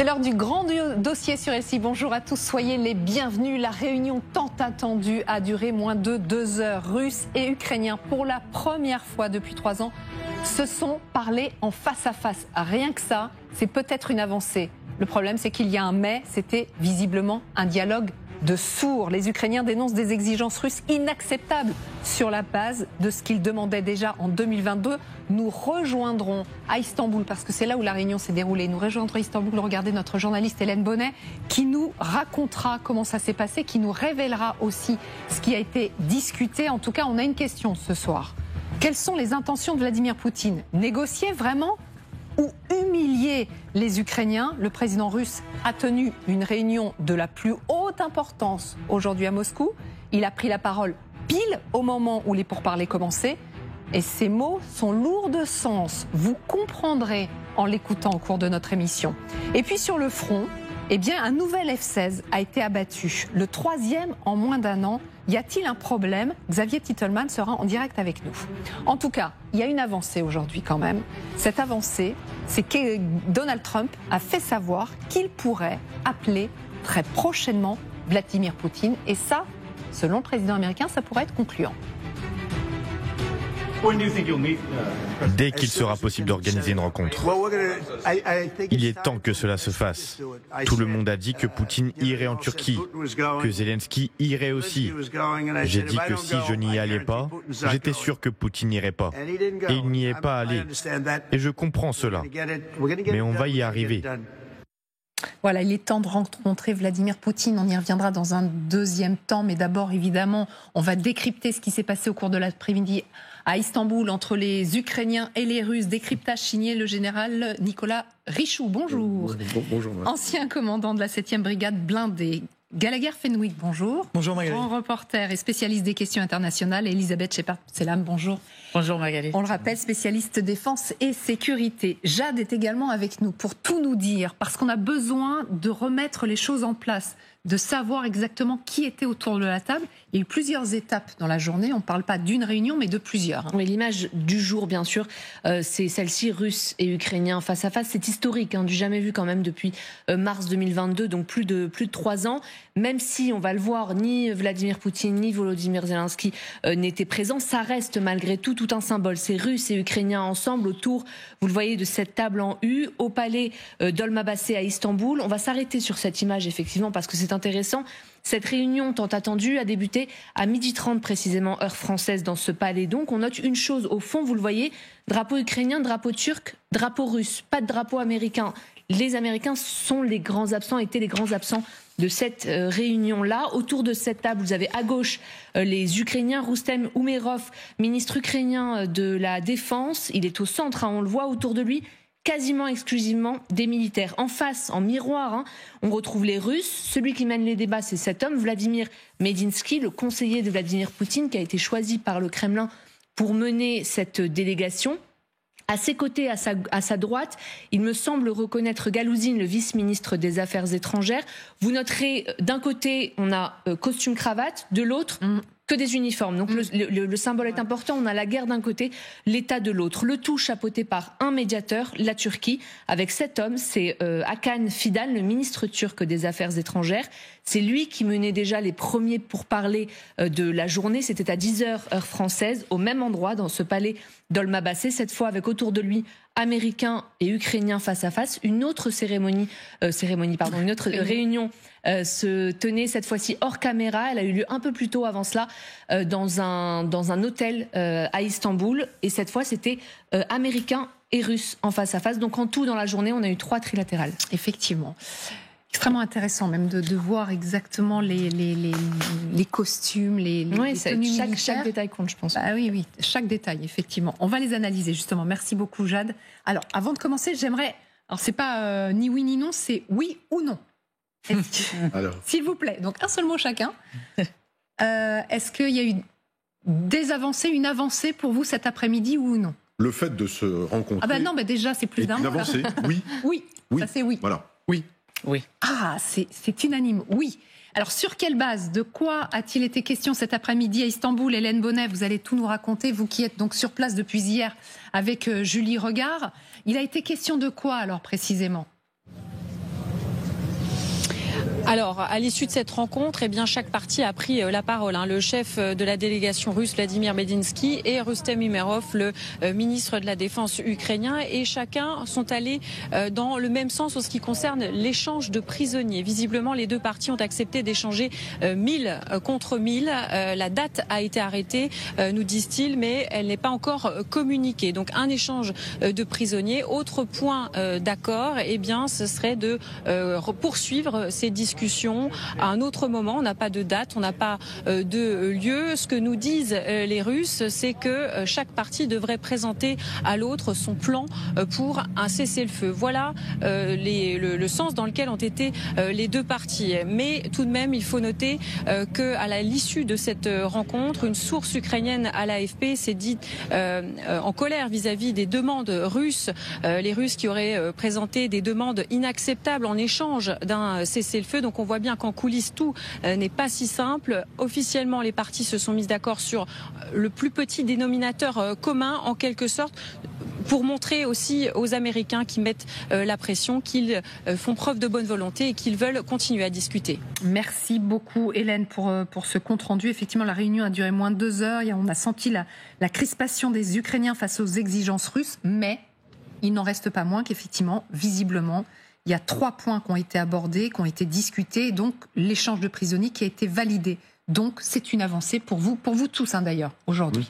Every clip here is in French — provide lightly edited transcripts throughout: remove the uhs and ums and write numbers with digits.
C'est l'heure du grand dossier sur LCI. Bonjour à tous, soyez les bienvenus. La réunion tant attendue a duré moins de 2 heures. Russes et Ukrainiens, pour la première fois depuis 3 ans, se sont parlé en face à face. Rien que ça, c'est peut-être une avancée. Le problème, c'est qu'il y a un mais, c'était visiblement un dialogue de sourds. Les Ukrainiens dénoncent des exigences russes inacceptables sur la base de ce qu'ils demandaient déjà en 2022. Nous rejoindrons à Istanbul, parce que c'est là où la réunion s'est déroulée. Nous rejoindrons à Istanbul, regardez notre journaliste Hélène Bonnet, qui nous racontera comment ça s'est passé, qui nous révélera aussi ce qui a été discuté. En tout cas, on a une question ce soir. Quelles sont les intentions de Vladimir Poutine? Négocier vraiment ou humilier les Ukrainiens? Le président russe a tenu une réunion de la plus haute importance aujourd'hui à Moscou. Il a pris la parole pile au moment où les pourparlers commençaient. Et ces mots sont lourds de sens. Vous comprendrez en l'écoutant au cours de notre émission. Et puis sur le front, eh bien, un nouvel F-16 a été abattu. Le 3e en moins d'1 an. Y a-t-il un problème? Xavier Titelman sera en direct avec nous. En tout cas, il y a une avancée aujourd'hui quand même. Cette avancée, c'est que Donald Trump a fait savoir qu'il pourrait appeler très prochainement Vladimir Poutine. Et ça, selon le président américain, ça pourrait être concluant. Dès qu'il sera possible d'organiser une rencontre. Il est temps que cela se fasse. Tout le monde a dit que Poutine irait en Turquie, que Zelensky irait aussi. J'ai dit que si je n'y allais pas, j'étais sûr que Poutine n'irait pas. Et il n'y est pas allé. Et je comprends cela. Mais on va y arriver. Voilà, il est temps de rencontrer Vladimir Poutine. On y reviendra dans un deuxième temps. Mais d'abord, évidemment, on va décrypter ce qui s'est passé au cours de l'après-midi à Istanbul entre les Ukrainiens et les Russes. Décryptage signé le général Nicolas Richoux. Bonjour. Bonjour. Ancien commandant de la 7e brigade blindée. Gallagher Fenwick, bonjour. Bonjour Magali. Grand reporter et spécialiste des questions internationales. Elisabeth Shepard-Selam, bonjour. Bonjour Magali. On le rappelle, spécialiste défense et sécurité. Jade est également avec nous pour tout nous dire, parce qu'on a besoin de remettre les choses en place, de savoir exactement qui était autour de la table. Il y a eu plusieurs étapes dans la journée. On ne parle pas d'une réunion, mais de plusieurs. Oui, l'image du jour, bien sûr, c'est celle-ci, Russes et Ukrainiens face à face. C'est historique, du jamais vu quand même depuis mars 2022, donc plus de 3 ans. Même si, on va le voir, ni Vladimir Poutine, ni Volodymyr Zelensky n'étaient présents, ça reste malgré tout un symbole. C'est Russes et Ukrainiens ensemble autour, vous le voyez, de cette table en U, au palais Dolmabahçe à Istanbul. On va s'arrêter sur cette image, effectivement, parce que c'est intéressant. Cette réunion tant attendue a débuté à 12h30 précisément, heure française, dans ce palais. Donc on note une chose, au fond, vous le voyez, drapeau ukrainien, drapeau turc, drapeau russe, pas de drapeau américain. Les Américains sont les grands absents, étaient les grands absents de cette réunion-là. Autour de cette table, vous avez à gauche les Ukrainiens, Roustem Umerov, ministre ukrainien de la Défense. Il est au centre, on le voit autour de lui, quasiment exclusivement des militaires. En face, en miroir, on retrouve les Russes. Celui qui mène les débats, c'est cet homme, Vladimir Medinsky, le conseiller de Vladimir Poutine, qui a été choisi par le Kremlin pour mener cette délégation. À ses côtés, à sa droite, il me semble reconnaître Galouzine, le vice-ministre des Affaires étrangères. Vous noterez, d'un côté, on a costume-cravate, de l'autre, que des uniformes. Donc le symbole est important. On a la guerre d'un côté, l'État de l'autre. Le tout chapeauté par un médiateur, la Turquie, avec cet homme, c'est Hakan Fidan, le ministre turc des Affaires étrangères. C'est lui qui menait déjà les premiers pourparlers de la journée. C'était à 10h, heure française, au même endroit, dans ce palais Dolmabahçe, cette fois avec autour de lui Américains et Ukrainiens face à face. Une autre réunion se tenait cette fois-ci hors caméra. Elle a eu lieu un peu plus tôt avant cela dans un hôtel à Istanbul. Et cette fois, c'était Américains et Russes en face à face. Donc en tout, dans la journée, on a eu 3 trilatérales. Effectivement. Extrêmement intéressant même de voir exactement les costumes, les tenues militaires. Chaque détail compte, je pense. Ah oui, chaque détail, effectivement. On va les analyser, justement. Merci beaucoup, Jade. Alors, avant de commencer, j'aimerais... Alors, c'est pas ni oui ni non, c'est oui ou non. Alors. S'il vous plaît. Donc, un seul mot chacun. Est-ce qu'il y a eu des avancées, une avancée pour vous cet après-midi ou non? Le fait de se rencontrer... Ah ben non, mais déjà, c'est plus d'un mot. Une avancée, oui. Oui, ça c'est oui. Voilà, oui. Oui. Ah, c'est unanime, oui. Alors, sur quelle base, de quoi a-t-il été question cet après-midi à Istanbul? Hélène Bonnet, vous allez tout nous raconter, vous qui êtes donc sur place depuis hier avec Julie Regard. Il a été question de quoi, alors, précisément? Alors, à l'issue de cette rencontre, eh bien, chaque parti a pris la parole. Le chef de la délégation russe, Vladimir Medinsky, et Rustem Umerov, le ministre de la Défense ukrainien, et chacun sont allés dans le même sens en ce qui concerne l'échange de prisonniers. Visiblement, les deux parties ont accepté d'échanger 1000 contre 1000. La date a été arrêtée, nous disent-ils, mais elle n'est pas encore communiquée. Donc, un échange de prisonniers. Autre point d'accord, eh bien, ce serait de poursuivre ces discussions à un autre moment. On n'a pas de date, on n'a pas de lieu. Ce que nous disent les Russes, c'est que chaque partie devrait présenter à l'autre son plan pour un cessez-le-feu. Voilà le sens dans lequel ont été les deux parties. Mais tout de même, il faut noter qu'à l'issue de cette rencontre, une source ukrainienne à l'AFP s'est dit en colère vis-à-vis des demandes russes. Les Russes qui auraient présenté des demandes inacceptables en échange d'un cessez-le-feu. Donc on voit bien qu'en coulisses, tout n'est pas si simple. Officiellement, les parties se sont mises d'accord sur le plus petit dénominateur commun, en quelque sorte, pour montrer aussi aux Américains qui mettent la pression qu'ils font preuve de bonne volonté et qu'ils veulent continuer à discuter. Merci beaucoup Hélène pour ce compte-rendu. Effectivement, la réunion a duré moins de 2 heures. On a senti la crispation des Ukrainiens face aux exigences russes, mais il n'en reste pas moins qu'effectivement, visiblement, il y a 3 points qui ont été abordés, qui ont été discutés, et donc l'échange de prisonniers qui a été validé. Donc c'est une avancée pour vous tous d'ailleurs, aujourd'hui.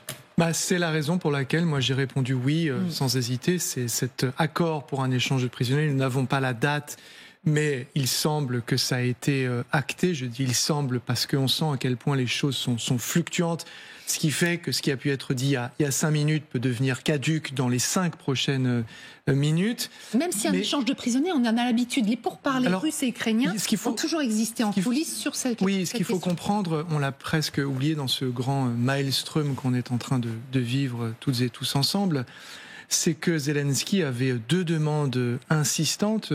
C'est la raison pour laquelle moi j'ai répondu oui sans hésiter. C'est cet accord pour un échange de prisonniers. Nous n'avons pas la date, mais il semble que ça a été acté. Je dis il semble parce qu'on sent à quel point les choses sont fluctuantes. Ce qui fait que ce qui a pu être dit il y a 5 minutes peut devenir caduc dans les 5 prochaines minutes. Même si un échange de prisonniers, on en a l'habitude. Les pourparlers russes et ukrainiens ont toujours existé en coulisses sur cette question. Oui, ce qu'il faut comprendre, on l'a presque oublié dans ce grand maelstrom qu'on est en train de vivre toutes et tous ensemble, c'est que Zelensky avait 2 demandes insistantes,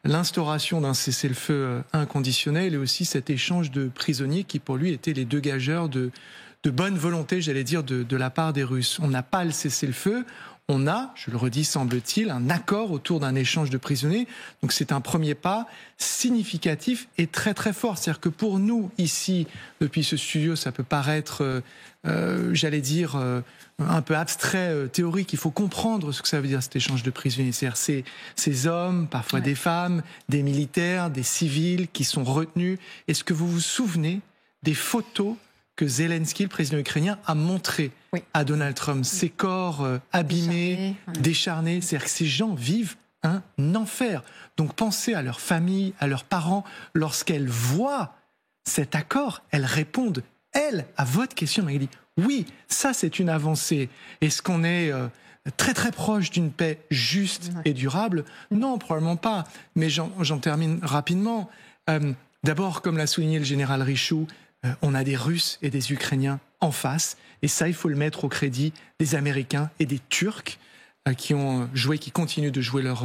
l'instauration d'un cessez-le-feu inconditionnel et aussi cet échange de prisonniers qui pour lui étaient les 2 gageurs de bonne volonté, j'allais dire, de la part des Russes. On n'a pas le cessez-le-feu, on a, je le redis, semble-t-il, un accord autour d'un échange de prisonniers. Donc c'est un premier pas significatif et très très fort. C'est-à-dire que pour nous, ici, depuis ce studio, ça peut paraître, j'allais dire, un peu abstrait, théorique. Il faut comprendre ce que ça veut dire cet échange de prisonniers. C'est-à-dire ces hommes, parfois des femmes, des militaires, des civils qui sont retenus. Est-ce que vous vous souvenez des photos que Zelensky, le président ukrainien, a montré à Donald Trump, ces corps abîmés, décharnés, c'est-à-dire que ces gens vivent un enfer. Donc pensez à leur famille, à leurs parents, lorsqu'elles voient cet accord, elles répondent, elles, à votre question, Magali, oui, ça c'est une avancée. Est-ce qu'on est très très proche d'une paix juste et durable? Non, probablement pas. Mais j'en termine rapidement. D'abord, comme l'a souligné le général Richoux, on a des Russes et des Ukrainiens en face, et ça, il faut le mettre au crédit des Américains et des Turcs qui ont joué, qui continuent de jouer leur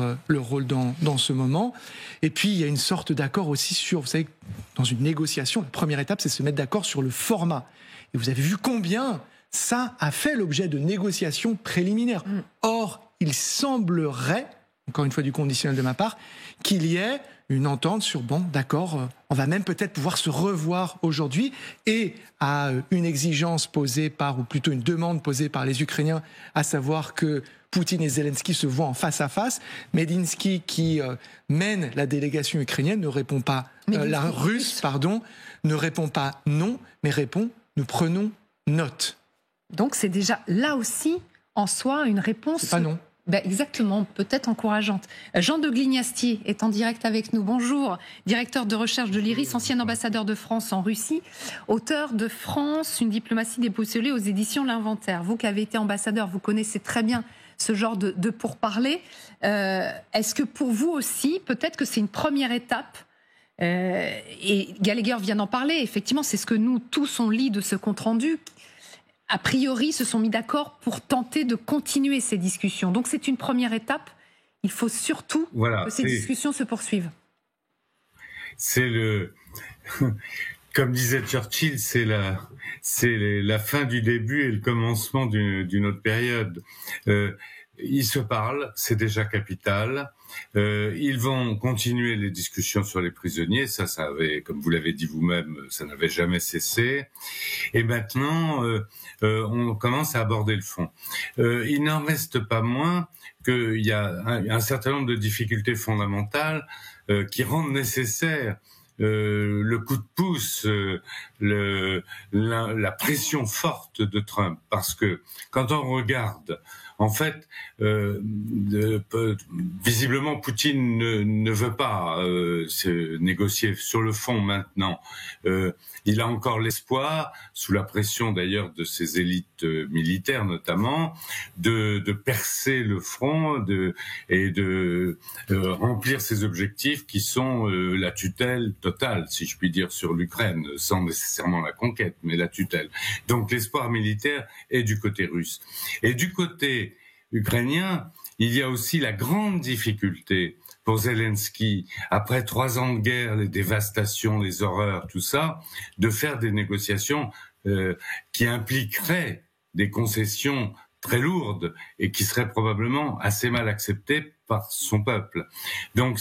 rôle dans ce moment. Et puis, il y a une sorte d'accord aussi sur, vous savez, dans une négociation, la première étape, c'est se mettre d'accord sur le format. Et vous avez vu combien ça a fait l'objet de négociations préliminaires. Or, il semblerait, encore une fois du conditionnel de ma part, qu'il y ait une entente sur, bon, d'accord, on va même peut-être pouvoir se revoir aujourd'hui, et à une exigence posée par, ou plutôt une demande posée par les Ukrainiens, à savoir que Poutine et Zelensky se voient en face à face. Medinsky, qui mène la délégation ukrainienne, ne répond pas, la russe, pardon, ne répond pas non, mais répond, nous prenons note. Donc c'est déjà là aussi, en soi, une réponse... C'est pas non. Exactement, peut-être encourageante. Jean de Gliniastier est en direct avec nous. Bonjour, directeur de recherche de l'IRIS, ancien ambassadeur de France en Russie, auteur de France, une diplomatie déboussolée aux éditions L'Inventaire. Vous qui avez été ambassadeur, vous connaissez très bien ce genre de pourparlers. Est-ce que pour vous aussi, peut-être que c'est une première étape, et Gallagher vient d'en parler, effectivement, c'est ce que nous tous on lit de ce compte-rendu, a priori, se sont mis d'accord pour tenter de continuer ces discussions. Donc c'est une première étape. Il faut surtout que ces discussions se poursuivent. C'est comme disait Churchill, c'est la fin du début et le commencement d'une autre période. ils se parlent, c'est déjà capital. Ils vont continuer les discussions sur les prisonniers, ça avait, comme vous l'avez dit vous-même, ça n'avait jamais cessé. Et maintenant, on commence à aborder le fond. Il n'en reste pas moins qu'il y a un certain nombre de difficultés fondamentales qui rendent nécessaire le coup de pouce, la pression forte de Trump, parce que quand on regarde, en fait, visiblement Poutine ne veut pas se négocier sur le fond maintenant. Il a encore l'espoir, sous la pression d'ailleurs de ses élites militaires notamment, de percer le front et de remplir ses objectifs qui sont la tutelle totale, si je puis dire, sur l'Ukraine, sans nécessairement la conquête, mais la tutelle. Donc l'espoir militaire est du côté russe. Et du côté ukrainien, il y a aussi la grande difficulté pour Zelensky, après 3 ans de guerre, les dévastations, les horreurs, tout ça, de faire des négociations qui impliqueraient des concessions très lourdes et qui seraient probablement assez mal acceptées par son peuple. Donc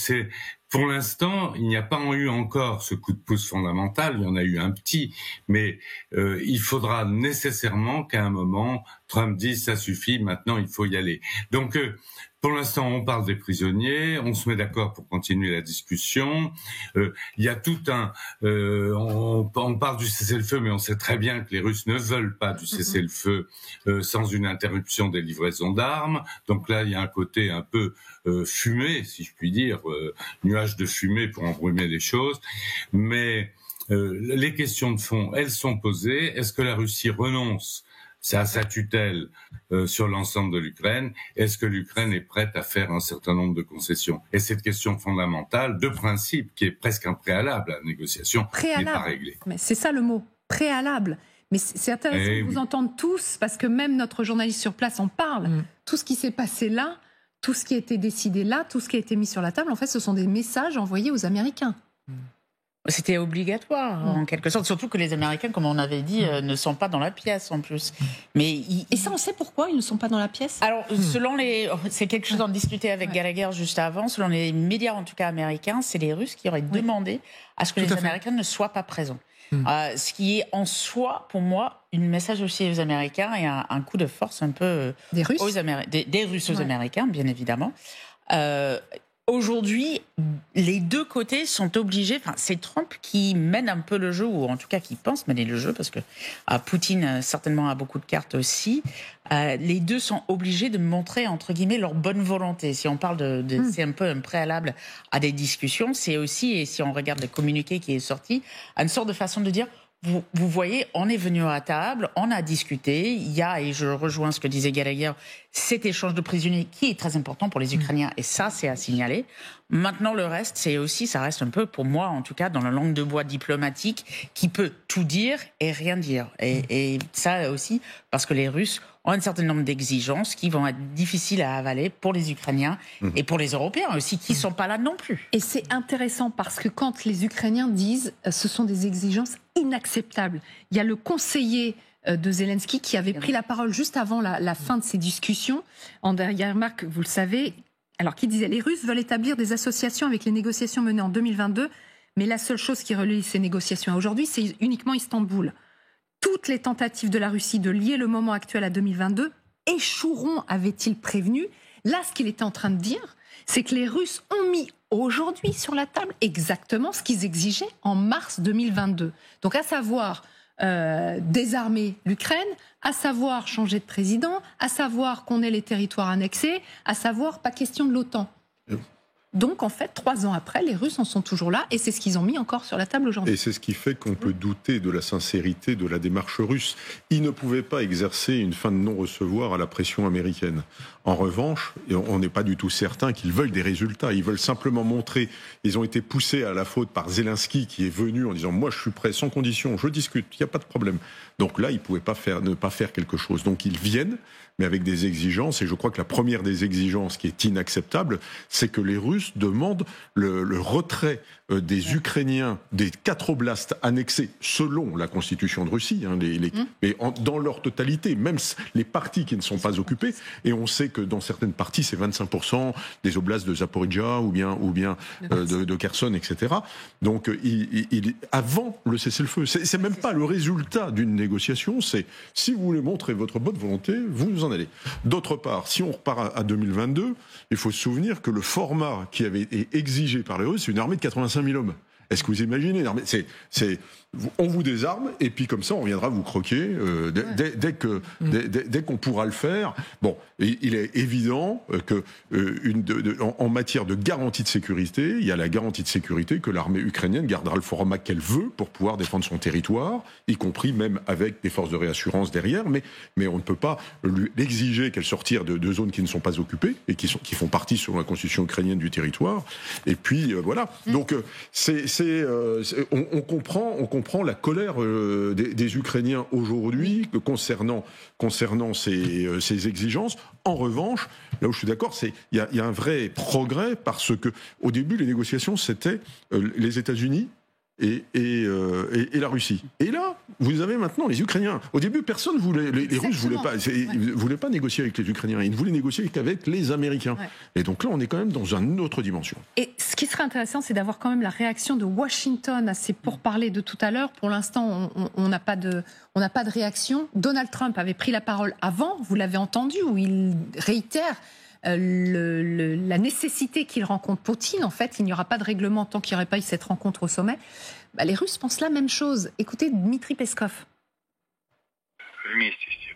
pour l'instant, il n'y a pas eu encore ce coup de pouce fondamental, il y en a eu un petit, mais il faudra nécessairement qu'à un moment, Trump dise ça suffit, maintenant il faut y aller. Donc pour l'instant, on parle des prisonniers, on se met d'accord pour continuer la discussion. Il y a tout on parle du cessez-le-feu, mais on sait très bien que les Russes ne veulent pas du cessez-le-feu sans une interruption des livraisons d'armes. Donc là, il y a un côté un peu fumé, si je puis dire, nuage de fumée pour embrumer les choses. Mais les questions de fond, elles sont posées. Est-ce que la Russie renonce à sa tutelle sur l'ensemble de l'Ukraine? Est-ce que l'Ukraine est prête à faire un certain nombre de concessions? Et cette question fondamentale, de principe, qui est presque un préalable à la négociation, n'est pas réglée. Mais c'est ça le mot, préalable. Mais c'est intéressant de vous entendre tous, parce que même notre journaliste sur place en parle. Tout ce qui s'est passé là, tout ce qui a été décidé là, tout ce qui a été mis sur la table, en fait, ce sont des messages envoyés aux Américains. C'était obligatoire, en quelque sorte. Surtout que les Américains, comme on avait dit, ne sont pas dans la pièce, en plus. Et ça, on sait pourquoi ils ne sont pas dans la pièce? Alors, c'est quelque chose d'en discuter avec Gallagher juste avant. Selon les médias, en tout cas américains, c'est les Russes qui auraient demandé à ce que les Américains ne soient pas présents. Ce qui est en soi, pour moi, un message aussi aux Américains et un coup de force un peu des Russes aux Américains, bien évidemment. Aujourd'hui, les deux côtés sont obligés. Enfin, c'est Trump qui mène un peu le jeu, ou en tout cas qui pense mener le jeu, parce que Poutine certainement a beaucoup de cartes aussi. Les deux sont obligés de montrer entre guillemets leur bonne volonté. Si on parle c'est un peu un préalable à des discussions, c'est aussi, et si on regarde le communiqué qui est sorti, une sorte de façon de dire. Vous voyez, on est venu à table, on a discuté, il y a, et je rejoins ce que disait Gallagher, cet échange de prisonniers qui est très important pour les Ukrainiens, et ça, c'est à signaler. Maintenant, le reste, ça reste un peu, pour moi, en tout cas, dans la langue de bois diplomatique, qui peut tout dire et rien dire. Et ça aussi, parce que les Russes ont un certain nombre d'exigences qui vont être difficiles à avaler pour les Ukrainiens et pour les Européens aussi, qui ne sont pas là non plus. Et c'est intéressant parce que quand les Ukrainiens disent ce sont des exigences inacceptables, il y a le conseiller de Zelensky qui avait pris la parole juste avant la fin de ces discussions, en dernière remarque, vous le savez, alors qui disait « Les Russes veulent établir des associations avec les négociations menées en 2022, mais la seule chose qui relie ces négociations à aujourd'hui, c'est uniquement Istanbul. Toutes les tentatives de la Russie de lier le moment actuel à 2022 échoueront, avait-il prévenu. Là, ce qu'il était en train de dire, c'est que les Russes ont mis aujourd'hui sur la table exactement ce qu'ils exigeaient en mars 2022. Donc à savoir désarmer l'Ukraine, à savoir changer de président, à savoir qu'on ait les territoires annexés, à savoir pas question de l'OTAN. Donc, en fait, 3 ans après, les Russes en sont toujours là, et c'est ce qu'ils ont mis encore sur la table aujourd'hui. Et c'est ce qui fait qu'on peut douter de la sincérité de la démarche russe. Ils ne pouvaient pas exercer une fin de non-recevoir à la pression américaine. En revanche, on n'est pas du tout certain qu'ils veulent des résultats. Ils veulent simplement montrer. Ils ont été poussés à la faute par Zelensky, qui est venu en disant « Moi, je suis prêt, sans condition, je discute, il n'y a pas de problème ». Donc là, ils ne pouvaient pas ne pas faire quelque chose. Donc ils viennent, mais avec des exigences. Et je crois que la première des exigences qui est inacceptable, c'est que les Russes Russes demandent le retrait des Ukrainiens des 4 oblasts annexés selon la constitution de Russie, hein, mais dans leur totalité, même les parties qui ne sont pas occupées. Et on sait que dans certaines parties, c'est 25% des oblasts de Zaporijia ou bien de Kherson, etc. Donc, avant le cessez-le-feu, c'est même pas le résultat d'une négociation. C'est si vous voulez montrer votre bonne volonté, vous en allez. D'autre part, si on repart à 2022, il faut se souvenir que le format qui avait été exigé par les Russes, c'est une armée de 85 000 hommes. Est-ce que vous imaginez? On vous désarme et puis comme ça on viendra vous croquer dès qu'on pourra le faire. Bon, il est évident que en matière de garantie de sécurité, il y a la garantie de sécurité que l'armée ukrainienne gardera le format qu'elle veut pour pouvoir défendre son territoire, y compris même avec des forces de réassurance derrière. Mais on ne peut pas l'exiger qu'elle sortir de zones qui ne sont pas occupées et qui font partie selon la constitution ukrainienne du territoire. Et puis voilà. Donc on comprend la colère des Ukrainiens aujourd'hui concernant ces exigences. En revanche, là où je suis d'accord, il y a un vrai progrès parce que au début les négociations c'était les États-Unis et la Russie. Et là, vous avez maintenant les Ukrainiens. Au début, personne voulait, les Russes voulaient pas négocier avec les Ukrainiens. Ils ne voulaient négocier qu'avec les Américains. Ouais. Et donc là, on est quand même dans une autre dimension. Et ce qui serait intéressant, c'est d'avoir quand même la réaction de Washington à ces pourparlers de tout à l'heure. Pour l'instant, on n'a pas de réaction. Donald Trump avait pris la parole avant, vous l'avez entendu, où il réitère la nécessité qu'il rencontre Poutine. En fait, il n'y aura pas de règlement tant qu'il n'y aurait pas eu cette rencontre au sommet. Les Russes pensent la même chose. Écoutez Dmitri Peskov.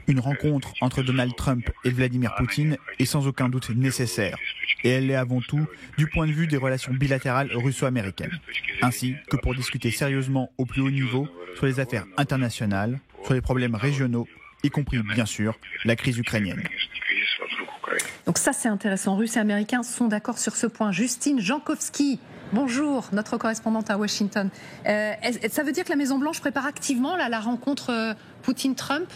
Une rencontre entre Donald Trump et Vladimir Poutine est sans aucun doute nécessaire. Et elle l'est avant tout du point de vue des relations bilatérales russo-américaines. Ainsi que pour discuter sérieusement au plus haut niveau sur les affaires internationales, sur les problèmes régionaux, y compris bien sûr la crise ukrainienne. Donc ça c'est intéressant. Russes et Américains sont d'accord sur ce point. Justine Jankowski, bonjour, notre correspondante à Washington. Ça veut dire que la Maison-Blanche prépare activement la rencontre Poutine-Trump ?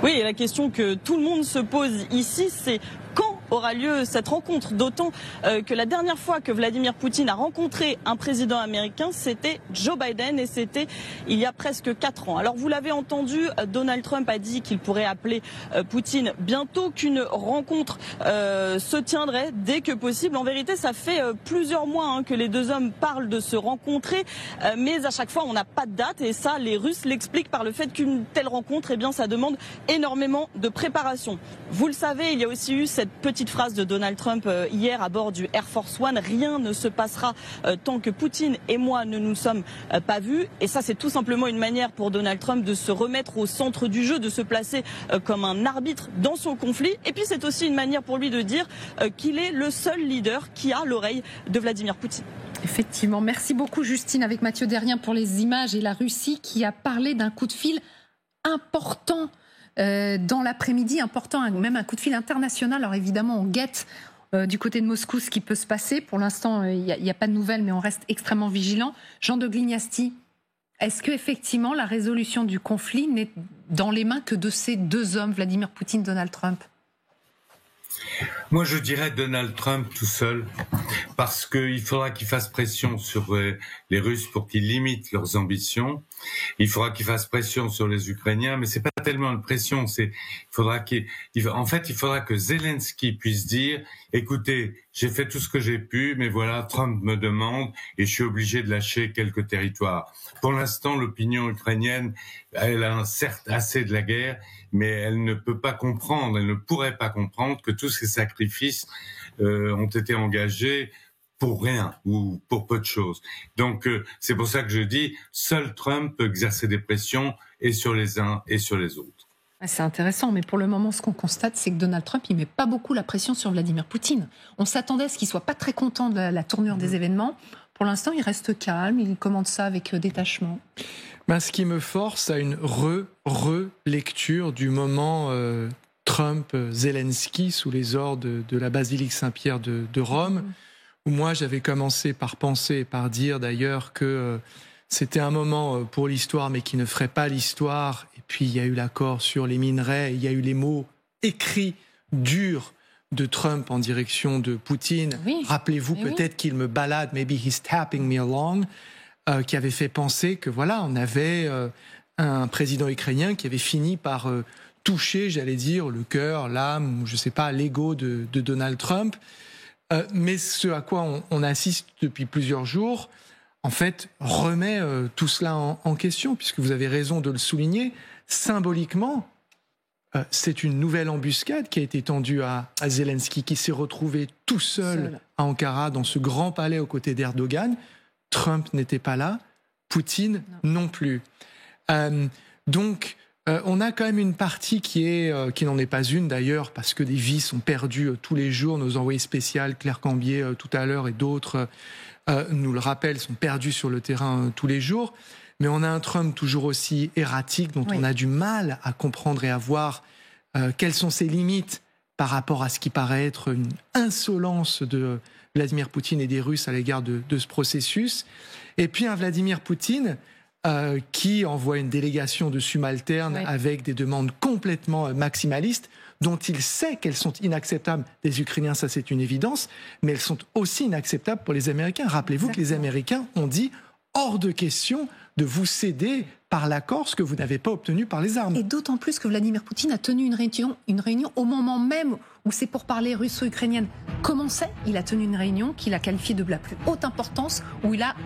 Oui, et la question que tout le monde se pose ici, c'est quand aura lieu cette rencontre, d'autant que la dernière fois que Vladimir Poutine a rencontré un président américain, c'était Joe Biden et c'était il y a presque 4 ans. Alors vous l'avez entendu, Donald Trump a dit qu'il pourrait appeler Poutine bientôt, qu'une rencontre se tiendrait dès que possible. En vérité, ça fait plusieurs mois que les deux hommes parlent de se rencontrer, mais à chaque fois on n'a pas de date et ça les Russes l'expliquent par le fait qu'une telle rencontre, eh bien, ça demande énormément de préparation. Vous le savez, il y a aussi eu cette petite phrase de Donald Trump hier à bord du Air Force One, rien ne se passera tant que Poutine et moi ne nous sommes pas vus. Et ça, c'est tout simplement une manière pour Donald Trump de se remettre au centre du jeu, de se placer comme un arbitre dans son conflit. Et puis c'est aussi une manière pour lui de dire qu'il est le seul leader qui a l'oreille de Vladimir Poutine. Effectivement, merci beaucoup Justine avec Mathieu Derrien pour les images et la Russie qui a parlé d'un coup de fil important dans l'après-midi, important, même un coup de fil international. Alors évidemment, on guette du côté de Moscou ce qui peut se passer. Pour l'instant, il n'y a pas de nouvelles, mais on reste extrêmement vigilant. Jean de Glignasti, est-ce qu'effectivement la résolution du conflit n'est dans les mains que de ces deux hommes, Vladimir Poutine, Donald Trump ? Moi, je dirais Donald Trump tout seul, parce qu'il faudra qu'il fasse pression sur les Russes pour qu'ils limitent leurs ambitions. Il faudra qu'il fasse pression sur les Ukrainiens, mais c'est pas tellement une pression. Il faudra que Zelensky puisse dire écoutez, j'ai fait tout ce que j'ai pu, mais voilà, Trump me demande et je suis obligé de lâcher quelques territoires. Pour l'instant, l'opinion ukrainienne, elle a certes assez de la guerre, mais elle ne peut pas comprendre, elle ne pourrait pas comprendre que tous ces sacrifices ont été engagés pour rien ou pour peu de choses. Donc c'est pour ça que je dis, seul Trump peut exercer des pressions et sur les uns et sur les autres. C'est intéressant, mais pour le moment, ce qu'on constate, c'est que Donald Trump, il met pas beaucoup la pression sur Vladimir Poutine. On s'attendait à ce qu'il soit pas très content de la tournure des événements. Pour l'instant, il reste calme, il commande ça avec détachement. Ce qui me force à une relecture du moment Trump-Zelensky sous les ordres de la basilique Saint-Pierre de Rome, où moi j'avais commencé par penser, par dire d'ailleurs que c'était un moment pour l'histoire, mais qui ne ferait pas l'histoire. Et puis il y a eu l'accord sur les minerais, il y a eu les mots écrits, durs, de Trump en direction de Poutine. Oui. Rappelez-vous peut-être qu'il me balade, maybe he's tapping me along, qui avait fait penser que voilà, on avait un président ukrainien qui avait fini par toucher, j'allais dire, le cœur, l'âme, ou je sais pas, l'ego de Donald Trump. Mais ce à quoi on assiste depuis plusieurs jours, en fait, remet tout cela en question, puisque vous avez raison de le souligner. Symboliquement, c'est une nouvelle embuscade qui a été tendue à Zelensky, qui s'est retrouvé tout seul à Ankara, dans ce grand palais aux côtés d'Erdogan. Trump n'était pas là, Poutine non plus. Donc, on a quand même une partie qui n'en est pas une d'ailleurs, parce que des vies sont perdues tous les jours. Nos envoyés spéciaux, Claire Cambier tout à l'heure et d'autres nous le rappellent, sont perdus sur le terrain tous les jours. Mais on a un Trump toujours aussi erratique, dont on a du mal à comprendre et à voir quelles sont ses limites par rapport à ce qui paraît être une insolence de Vladimir Poutine et des Russes à l'égard de ce processus. Et puis un Vladimir Poutine qui envoie une délégation de subalternes avec des demandes complètement maximalistes, dont il sait qu'elles sont inacceptables des Ukrainiens, ça c'est une évidence, mais elles sont aussi inacceptables pour les Américains. Rappelez-vous que les Américains ont dit hors de question de vous céder par l'accord ce que vous n'avez pas obtenu par les armes. Et d'autant plus que Vladimir Poutine a tenu une réunion au moment même où ces pourparlers russo-ukrainiennes commençaient. Il a tenu une réunion qu'il a qualifiée de la plus haute importance, où il a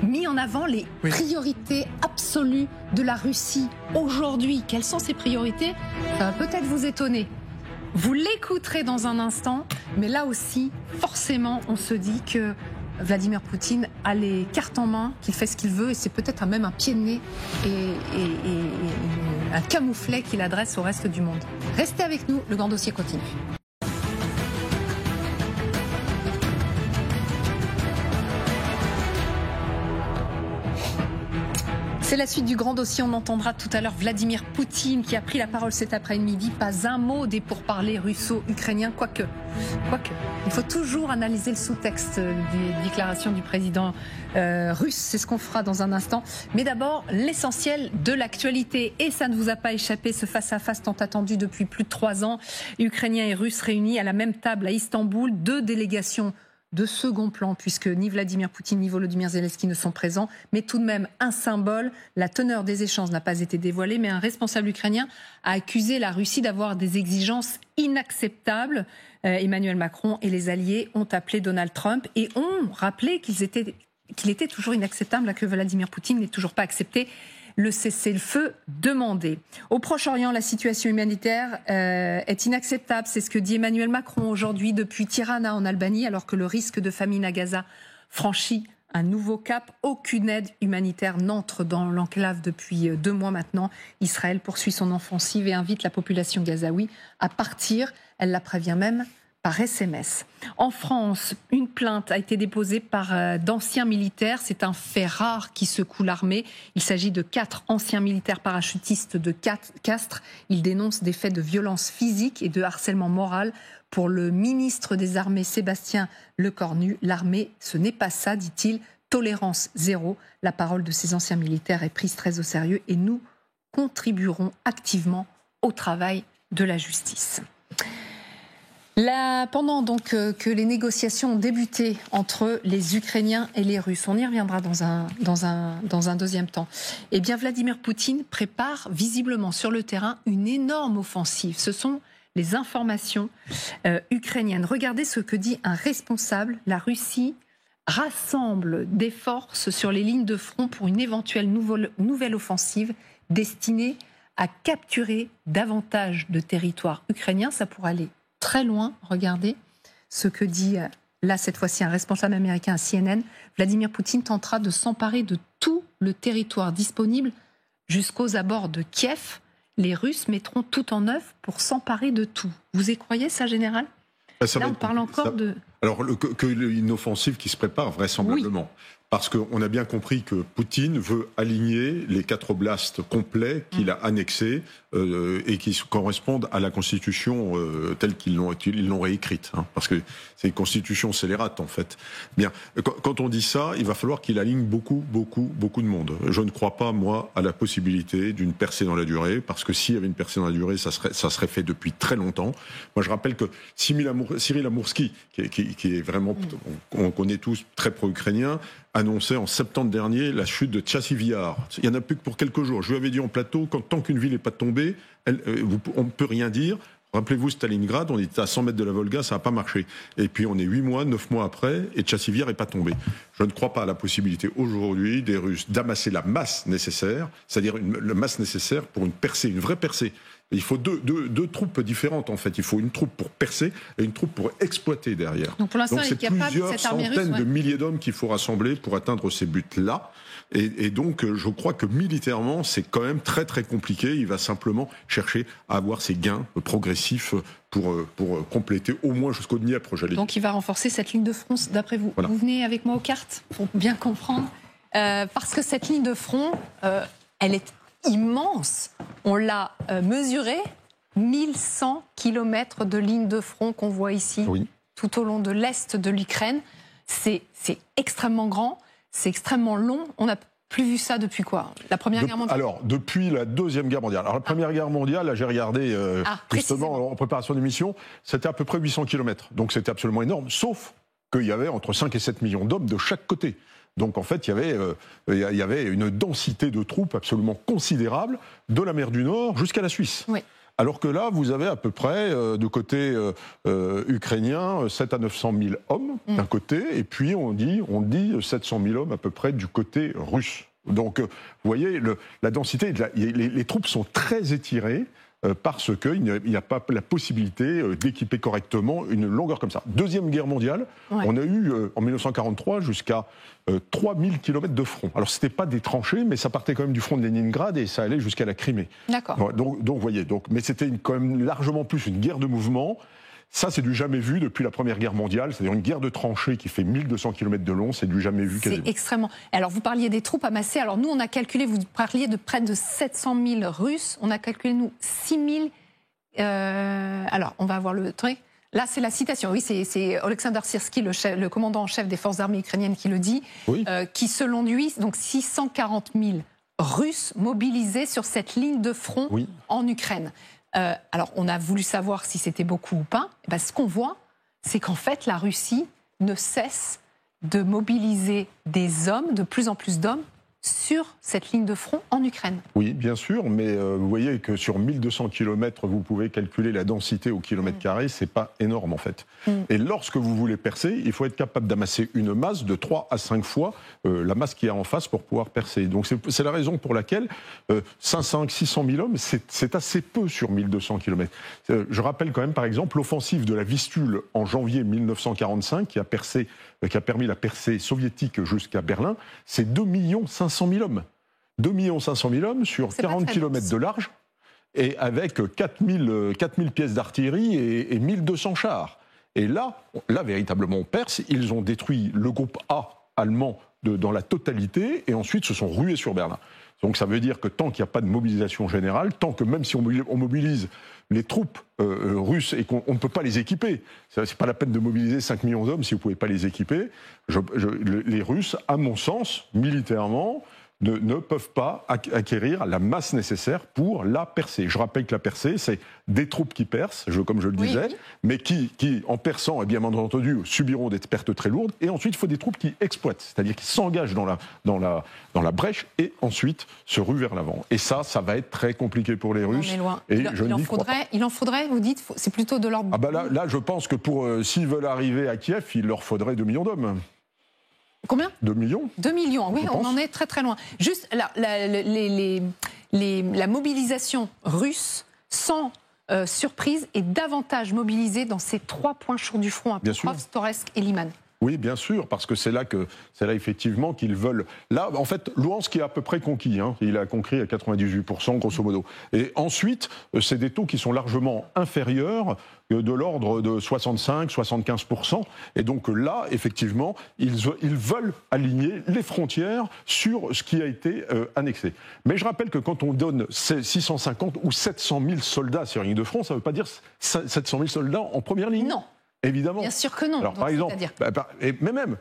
mis en avant les priorités absolues de la Russie aujourd'hui. Quelles sont ces priorités? Ça va peut-être vous étonner. Vous l'écouterez dans un instant, mais là aussi, forcément, on se dit que Vladimir Poutine a les cartes en main, qu'il fait ce qu'il veut, et c'est peut-être même un pied de nez et un camouflet qu'il adresse au reste du monde. Restez avec nous, le grand dossier continue. C'est la suite du grand dossier. On entendra tout à l'heure Vladimir Poutine qui a pris la parole cet après-midi. Pas un mot des pourparlers russo-ukrainiens, quoique. Il faut toujours analyser le sous-texte des déclarations du président russe. C'est ce qu'on fera dans un instant. Mais d'abord, l'essentiel de l'actualité. Et ça ne vous a pas échappé, ce face-à-face tant attendu depuis plus de 3 ans. Ukrainiens et Russes réunis à la même table à Istanbul. 2 délégations de second plan, puisque ni Vladimir Poutine ni Volodymyr Zelensky ne sont présents, mais tout de même un symbole. La teneur des échanges n'a pas été dévoilée, mais un responsable ukrainien a accusé la Russie d'avoir des exigences inacceptables. Emmanuel Macron et les alliés ont appelé Donald Trump et ont rappelé qu'il était toujours inacceptable, que Vladimir Poutine n'ait toujours pas accepté le cessez-le-feu demandé. Au Proche-Orient, la situation humanitaire est inacceptable. C'est ce que dit Emmanuel Macron aujourd'hui depuis Tirana en Albanie, alors que le risque de famine à Gaza franchit un nouveau cap. Aucune aide humanitaire n'entre dans l'enclave depuis 2 mois maintenant. Israël poursuit son offensive et invite la population gazaoui à partir. Elle la prévient même par SMS. En France, une plainte a été déposée par d'anciens militaires. C'est un fait rare qui secoue l'armée. Il s'agit de 4 anciens militaires parachutistes de Castres. Ils dénoncent des faits de violence physique et de harcèlement moral. Pour le ministre des Armées, Sébastien Lecornu, l'armée, ce n'est pas ça, dit-il. Tolérance zéro. La parole de ces anciens militaires est prise très au sérieux et nous contribuerons activement au travail de la justice. Pendant donc que les négociations ont débuté entre les Ukrainiens et les Russes, on y reviendra dans un deuxième temps, eh bien Vladimir Poutine prépare visiblement sur le terrain une énorme offensive. Ce sont les informations ukrainiennes. Regardez ce que dit un responsable. La Russie rassemble des forces sur les lignes de front pour une éventuelle nouvelle offensive destinée à capturer davantage de territoires ukrainiens. Ça pourrait aller très loin. Regardez ce que dit là cette fois-ci un responsable américain à CNN. Vladimir Poutine tentera de s'emparer de tout le territoire disponible jusqu'aux abords de Kiev. Les Russes mettront tout en œuvre pour s'emparer de tout. Vous y croyez ça, général ? Là, on parle encore de... Alors, une offensive qui se prépare vraisemblablement. Oui. Parce qu'on a bien compris que Poutine veut aligner les 4 oblasts complets qu'il a annexés et qui correspondent à la Constitution telle qu'ils l'ont réécrite. Hein, parce que c'est une Constitution scélérate, en fait. Bien, quand on dit ça, il va falloir qu'il aligne beaucoup de monde. Je ne crois pas, moi, à la possibilité d'une percée dans la durée, parce que s'il y avait une percée dans la durée, ça serait fait depuis très longtemps. Moi, je rappelle que Cyril Amourski, qui est vraiment, on connaît tous, très pro-ukrainien, annonçait en septembre dernier la chute de Tchassivyar. Il n'y en a plus que pour quelques jours. Je lui avais dit en plateau, tant qu'une ville n'est pas tombée, on ne peut rien dire. Rappelez-vous Stalingrad, on était à 100 mètres de la Volga, ça n'a pas marché. Et puis on est 9 mois après, et Tchassivyar n'est pas tombé. Je ne crois pas à la possibilité aujourd'hui des Russes d'amasser la masse nécessaire, c'est-à-dire la masse nécessaire pour une percée, une vraie percée. Il faut deux troupes différentes, en fait. Il faut une troupe pour percer et une troupe pour exploiter derrière. Donc pour l'instant, il n'y a pas plusieurs cette armée russe, centaines de milliers d'hommes qu'il faut rassembler pour atteindre ces buts-là. Et donc, je crois que militairement, c'est quand même très très compliqué. Il va simplement chercher à avoir ces gains progressifs pour compléter au moins jusqu'au Dniepr, j'allais dire. Donc il va renforcer cette ligne de front, d'après vous. Voilà. Vous venez avec moi aux cartes pour bien comprendre. Parce que cette ligne de front, elle est immense. On l'a mesurée, 1100 km de ligne de front qu'on voit ici, tout au long de l'est de l'Ukraine. C'est extrêmement grand, c'est extrêmement long. On n'a plus vu ça depuis quoi? La Première Guerre mondiale? Alors, depuis la Deuxième Guerre mondiale. Alors, la Première Guerre mondiale, là, j'ai regardé justement en préparation d'émission, c'était à peu près 800 km. Donc, c'était absolument énorme, sauf qu'il y avait entre 5 et 7 millions d'hommes de chaque côté. Donc en fait, il y avait une densité de troupes absolument considérable de la mer du Nord jusqu'à la Suisse. Oui. Alors que là, vous avez à peu près, du côté ukrainien, 7 à 900 000 hommes d'un côté, et puis on dit 700 000 hommes à peu près du côté russe. Donc vous voyez, la densité, les troupes sont très étirées, parce qu'il n'y a pas la possibilité d'équiper correctement une longueur comme ça. Deuxième Guerre mondiale, on a eu en 1943 jusqu'à 3000 km de front. Alors ce n'était pas des tranchées, mais ça partait quand même du front de Leningrad et ça allait jusqu'à la Crimée. D'accord. Donc vous voyez, mais c'était quand même largement plus une guerre de mouvement. Ça, c'est du jamais vu depuis la Première Guerre mondiale, c'est-à-dire une guerre de tranchées qui fait 1200 km de long, c'est du jamais vu. C'est extrêmement. Alors, vous parliez des troupes amassées. Alors, nous, on a calculé, vous parliez de près de 700 000 Russes. On a calculé, nous, 6 000. Alors, on va avoir le truc. Là, c'est la citation. Oui, c'est Oleksandr Syrski, le commandant en chef des forces armées ukrainiennes, qui le dit, qui, selon lui, donc 640 000 Russes mobilisés sur cette ligne de front en Ukraine. Alors, on a voulu savoir si c'était beaucoup ou pas. Et bien, ce qu'on voit, c'est qu'en fait, la Russie ne cesse de mobiliser des hommes, de plus en plus d'hommes, sur cette ligne de front en Ukraine. Oui, bien sûr, mais vous voyez que sur 1200 km, vous pouvez calculer la densité au kilomètre carré, c'est pas énorme en fait. Et lorsque vous voulez percer, il faut être capable d'amasser une masse de 3 à 5 fois la masse qu'il y a en face pour pouvoir percer. Donc c'est la raison pour laquelle 500, 600 000 hommes, c'est assez peu sur 1200 km. Je rappelle quand même par exemple l'offensive de la Vistule en janvier 1945 qui a permis la percée soviétique jusqu'à Berlin, c'est 2 500 000 hommes. 2 500 000 hommes sur 40 km de large et avec 4000 pièces d'artillerie et 1200 chars. Et là, véritablement, on perce. Ils ont détruit le groupe A allemand dans la totalité et ensuite se sont rués sur Berlin. Donc ça veut dire que tant qu'il n'y a pas de mobilisation générale, tant que même si on mobilise les troupes russes et qu'on ne peut pas les équiper, c'est pas la peine de mobiliser 5 millions d'hommes si vous ne pouvez pas les équiper, les Russes, à mon sens, militairement, ne peuvent pas acquérir la masse nécessaire pour la percer. Je rappelle que la percée, c'est des troupes qui percent, comme je le disais, mais qui, en perçant, eh bien entendu, subiront des pertes très lourdes. Et ensuite, il faut des troupes qui exploitent, c'est-à-dire qui s'engagent dans la brèche et ensuite se ruent vers l'avant. Et ça va être très compliqué pour les Russes. Et il en faudrait, vous dites, c'est plutôt de l'ordre... Ah bah là, je pense que s'ils veulent arriver à Kiev, il leur faudrait 2 millions d'hommes. Combien? 2 millions. 2 millions, oui, on en est très très loin. Juste la mobilisation russe, sans surprise, est davantage mobilisée dans ces 3 points chauds du front, à Pokrovsk, Toretsk et Liman. Oui, bien sûr, parce que c'est là effectivement qu'ils veulent. Là, en fait, Louhansk est à peu près conquis. Il a conquis à 98%, grosso modo. Et ensuite, c'est des taux qui sont largement inférieurs, de l'ordre de 65-75%. Et donc là, effectivement, ils veulent aligner les frontières sur ce qui a été annexé. Mais je rappelle que quand on donne 650 ou 700 000 soldats sur la ligne de front, ça ne veut pas dire 700 000 soldats en première ligne. Non. Évidemment. Bien sûr que non. Alors, donc, par exemple, mais même,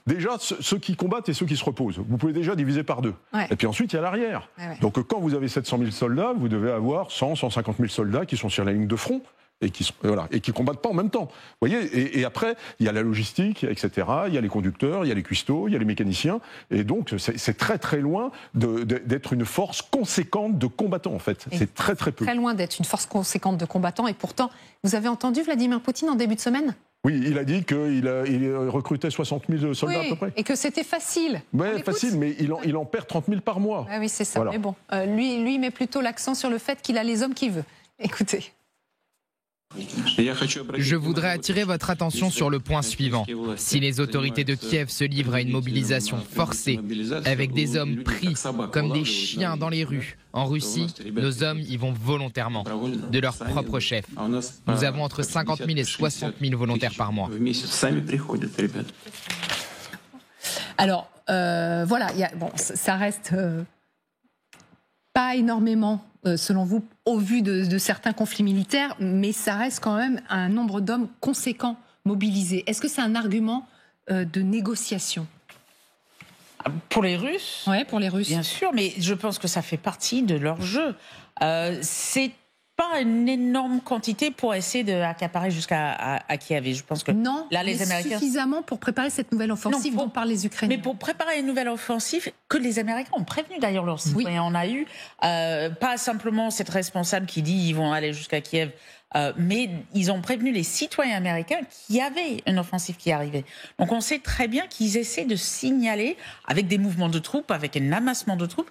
déjà, ceux qui combattent et ceux qui se reposent, vous pouvez déjà diviser par 2. Ouais. Et puis ensuite, il y a l'arrière. Ouais. Donc, quand vous avez 700 000 soldats, vous devez avoir 100, 150 000 soldats qui sont sur la ligne de front et qui combattent pas en même temps. Vous voyez, et après, il y a la logistique, etc. Il y a les conducteurs, il y a les cuistots, il y a les mécaniciens. Et donc, c'est très, très loin d'être une force conséquente de combattants, en fait. C'est très, très peu. Très loin d'être une force conséquente de combattants. Et pourtant, vous avez entendu Vladimir Poutine en début de semaine ? Oui, il a dit qu'il recrutait 60 000 soldats à peu près. Et que c'était facile. Oui, facile, mais il en perd 30 000 par mois. Ah oui, c'est ça. Voilà. Mais bon, lui met plutôt l'accent sur le fait qu'il a les hommes qu'il veut. Écoutez. Je voudrais attirer votre attention sur le point suivant. Si les autorités de Kiev se livrent à une mobilisation forcée, avec des hommes pris comme des chiens dans les rues, en Russie, nos hommes y vont volontairement, de leur propre chef. Nous avons entre 50 000 et 60 000 volontaires par mois. Alors, voilà, ça reste pas énormément, selon vous, au vu de certains conflits militaires, mais ça reste quand même un nombre d'hommes conséquent mobilisés. Est-ce que c'est un argument de négociation ? Pour les Russes ? Oui, pour les Russes. Bien sûr, mais je pense que ça fait partie de leur jeu. C'est pas une énorme quantité pour essayer d'accaparer jusqu'à Kiev. Et je pense que non, là, les Américains suffisamment pour préparer cette nouvelle offensive dont parlent les Ukrainiens. Mais pour préparer une nouvelle offensive, que les Américains ont prévenu d'ailleurs leurs citoyens. Oui. On a eu pas simplement cette responsable qui dit ils vont aller jusqu'à Kiev, mais ils ont prévenu les citoyens américains qu'il y avait une offensive qui arrivait. Donc on sait très bien qu'ils essaient de signaler avec des mouvements de troupes, avec un amassement de troupes,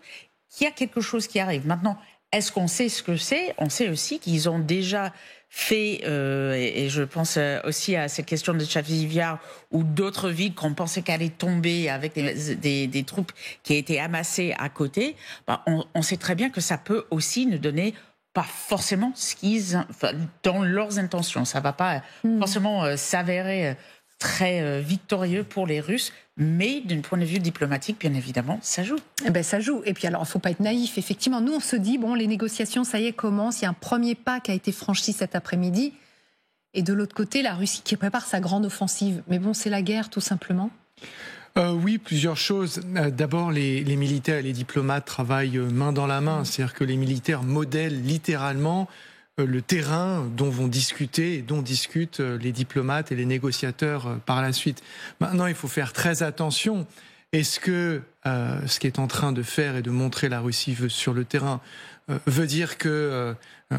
qu'il y a quelque chose qui arrive. Maintenant, est-ce qu'on sait ce que c'est ? On sait aussi qu'ils ont déjà fait, et je pense aussi à cette question de Chasiv-Yar ou d'autres villes qu'on pensait qu'elle allait tomber avec des troupes qui étaient amassées à côté. On sait très bien que ça peut aussi nous donner pas forcément dans leurs intentions. Ça va pas forcément s'avérer très victorieux pour les Russes, mais d'un point de vue diplomatique, bien évidemment, ça joue. Ça joue. Et puis alors, il ne faut pas être naïf. Effectivement, nous, on se dit, bon, les négociations, ça y est, commencent. Il y a un premier pas qui a été franchi cet après-midi. Et de l'autre côté, la Russie qui prépare sa grande offensive. Mais bon, c'est la guerre, tout simplement. Oui, plusieurs choses. D'abord, les militaires et les diplomates travaillent main dans la main. C'est-à-dire que les militaires modèlent littéralement le terrain dont vont discuter et dont discutent les diplomates et les négociateurs par la suite. Maintenant, il faut faire très attention. Est-ce que ce qu'est en train de faire et de montrer la Russie sur le terrain veut dire que,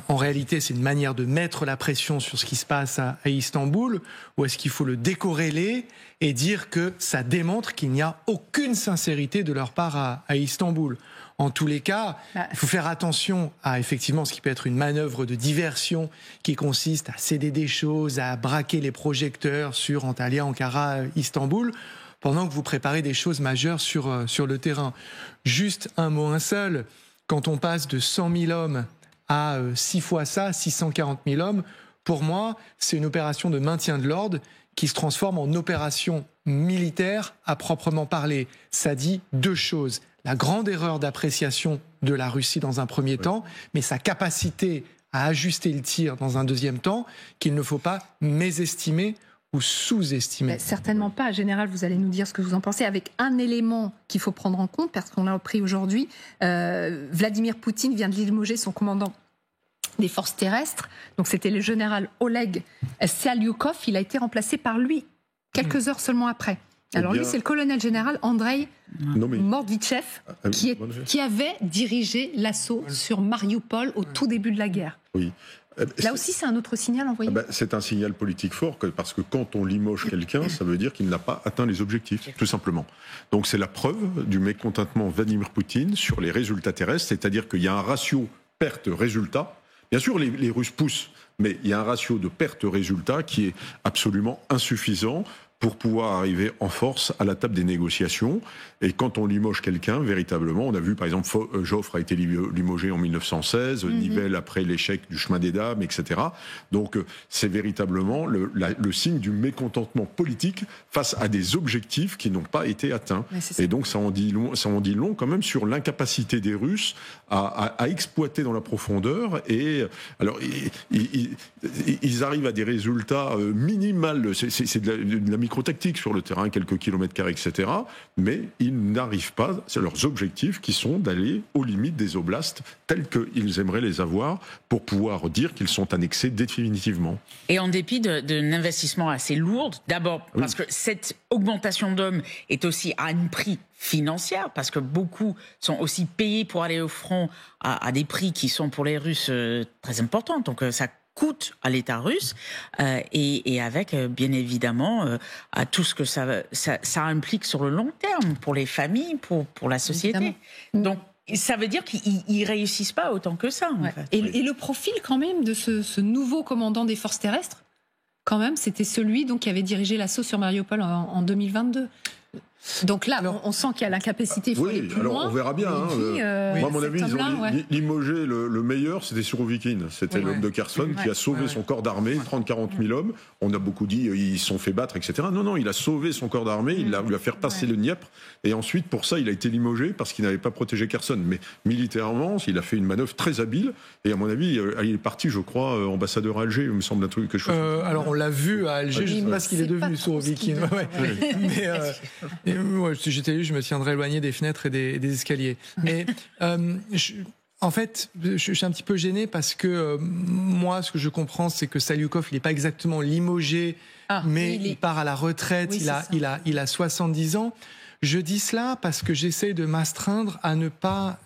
en réalité, c'est une manière de mettre la pression sur ce qui se passe à Istanbul, ou est-ce qu'il faut le décorréler et dire que ça démontre qu'il n'y a aucune sincérité de leur part à Istanbul ? En tous les cas, il faut faire attention à effectivement ce qui peut être une manœuvre de diversion qui consiste à céder des choses, à braquer les projecteurs sur Antalya, Ankara, Istanbul, pendant que vous préparez des choses majeures sur le terrain. Juste un mot, un seul. Quand on passe de 100 000 hommes à 6 fois ça, 640 000 hommes, pour moi, c'est une opération de maintien de l'ordre qui se transforme en opération militaire à proprement parler. Ça dit deux choses. La grande erreur d'appréciation de la Russie dans un premier temps, mais sa capacité à ajuster le tir dans un deuxième temps, qu'il ne faut pas mésestimer ou sous-estimer. Certainement pas. Général, vous allez nous dire ce que vous en pensez, avec un élément qu'il faut prendre en compte, parce qu'on l'a appris aujourd'hui. Vladimir Poutine vient de limoger son commandant des forces terrestres. Donc c'était le général Oleg Syaliukov. Il a été remplacé par lui quelques heures seulement après. Alors lui, c'est le colonel-général Andrei Mordvichev qui avait dirigé l'assaut sur Mariupol au tout début de la guerre. Oui. Là aussi, c'est un autre signal envoyé. C'est un signal politique fort, parce que quand on limoge quelqu'un, ça veut dire qu'il n'a pas atteint les objectifs, tout simplement. Donc c'est la preuve du mécontentement de Vladimir Poutine sur les résultats terrestres, c'est-à-dire qu'il y a un ratio perte-résultat. Bien sûr, les Russes poussent, mais il y a un ratio de perte-résultat qui est absolument insuffisant pour pouvoir arriver en force à la table des négociations. Et quand on limoge quelqu'un, véritablement, on a vu par exemple Joffre a été limogé en 1916, Nivelle après l'échec du chemin des dames, etc. Donc c'est véritablement le signe du mécontentement politique face à des objectifs qui n'ont pas été atteints. Et donc ça en dit long quand même sur l'incapacité des Russes à exploiter dans la profondeur. Et alors ils arrivent à des résultats minimales. C'est de la microtactique sur le terrain, quelques kilomètres carrés, etc. Mais ils n'arrivent pas, c'est leurs objectifs qui sont d'aller aux limites des oblasts tels qu'ils aimeraient les avoir pour pouvoir dire qu'ils sont annexés définitivement. Et en dépit d'un investissement assez lourd, d'abord parce que cette augmentation d'hommes est aussi à un prix financier, parce que beaucoup sont aussi payés pour aller au front à des prix qui sont pour les Russes très importants. Donc ça coûte à l'État russe et avec bien évidemment à tout ce que ça implique sur le long terme pour les familles, pour la société. Évidemment. Donc ça veut dire qu'ils réussissent pas autant que ça. En fait. Et le profil quand même de ce nouveau commandant des forces terrestres, quand même, c'était celui donc qui avait dirigé l'assaut sur Mariupol en 2022. Donc là, on sent qu'il y a l'incapacité, il faut aller plus loin. On verra bien. Moi, à mon avis, ils ont limogé le meilleur, c'était Surovikin. C'était l'homme de Kherson qui a sauvé son corps d'armée, 30-40 000 hommes. On a beaucoup dit, ils se sont fait battre, etc. Non, il a sauvé son corps d'armée, il lui a fait repasser le Dniepr. Et ensuite, pour ça, il a été limogé parce qu'il n'avait pas protégé Kherson. Mais militairement, il a fait une manœuvre très habile. Et à mon avis, il est parti, je crois, ambassadeur à Alger, il me semble un truc que je alors, on l'a vu à Alger, je ne sais pas ce qu'il est devenu, Surovikin. Mais si j'étais lui, je me tiendrais éloigné des fenêtres et des escaliers. Mais en fait, je suis un petit peu gêné parce que moi, ce que je comprends, c'est que Saliukov, il n'est pas exactement limogé, mais il part à la retraite, il a 70 ans. Je dis cela parce que j'essaie de m'astreindre à ne pas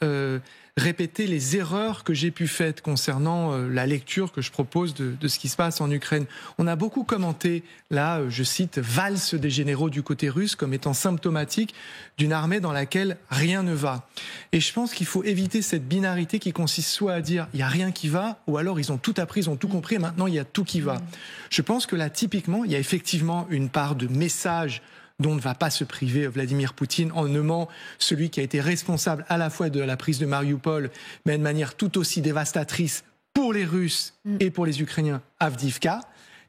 répéter les erreurs que j'ai pu faire concernant la lecture que je propose de ce qui se passe en Ukraine. On a beaucoup commenté, là, je cite, valse des généraux du côté russe comme étant symptomatique d'une armée dans laquelle rien ne va. Et je pense qu'il faut éviter cette binarité qui consiste soit à dire il n'y a rien qui va, ou alors ils ont tout appris, ils ont tout compris, et maintenant il y a tout qui va. Je pense que là, typiquement, il y a effectivement une part de message dont ne va pas se priver Vladimir Poutine en nommant celui qui a été responsable à la fois de la prise de Mariupol, mais de manière tout aussi dévastatrice pour les Russes et pour les Ukrainiens, Avdiivka,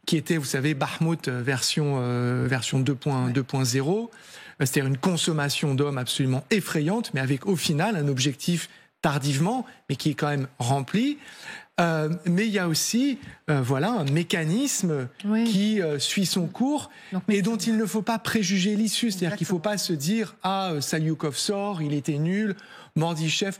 qui était, vous savez, Bakhmut version 2.0, c'est-à-dire une consommation d'hommes absolument effrayante, mais avec au final un objectif tardivement, mais qui est quand même rempli. Mais il y a aussi un mécanisme qui suit son cours et dont il ne faut pas préjuger l'issue. C'est-à-dire qu'il ne faut pas se dire « Ah, Saliukov sort, il était nul, Morditchev ».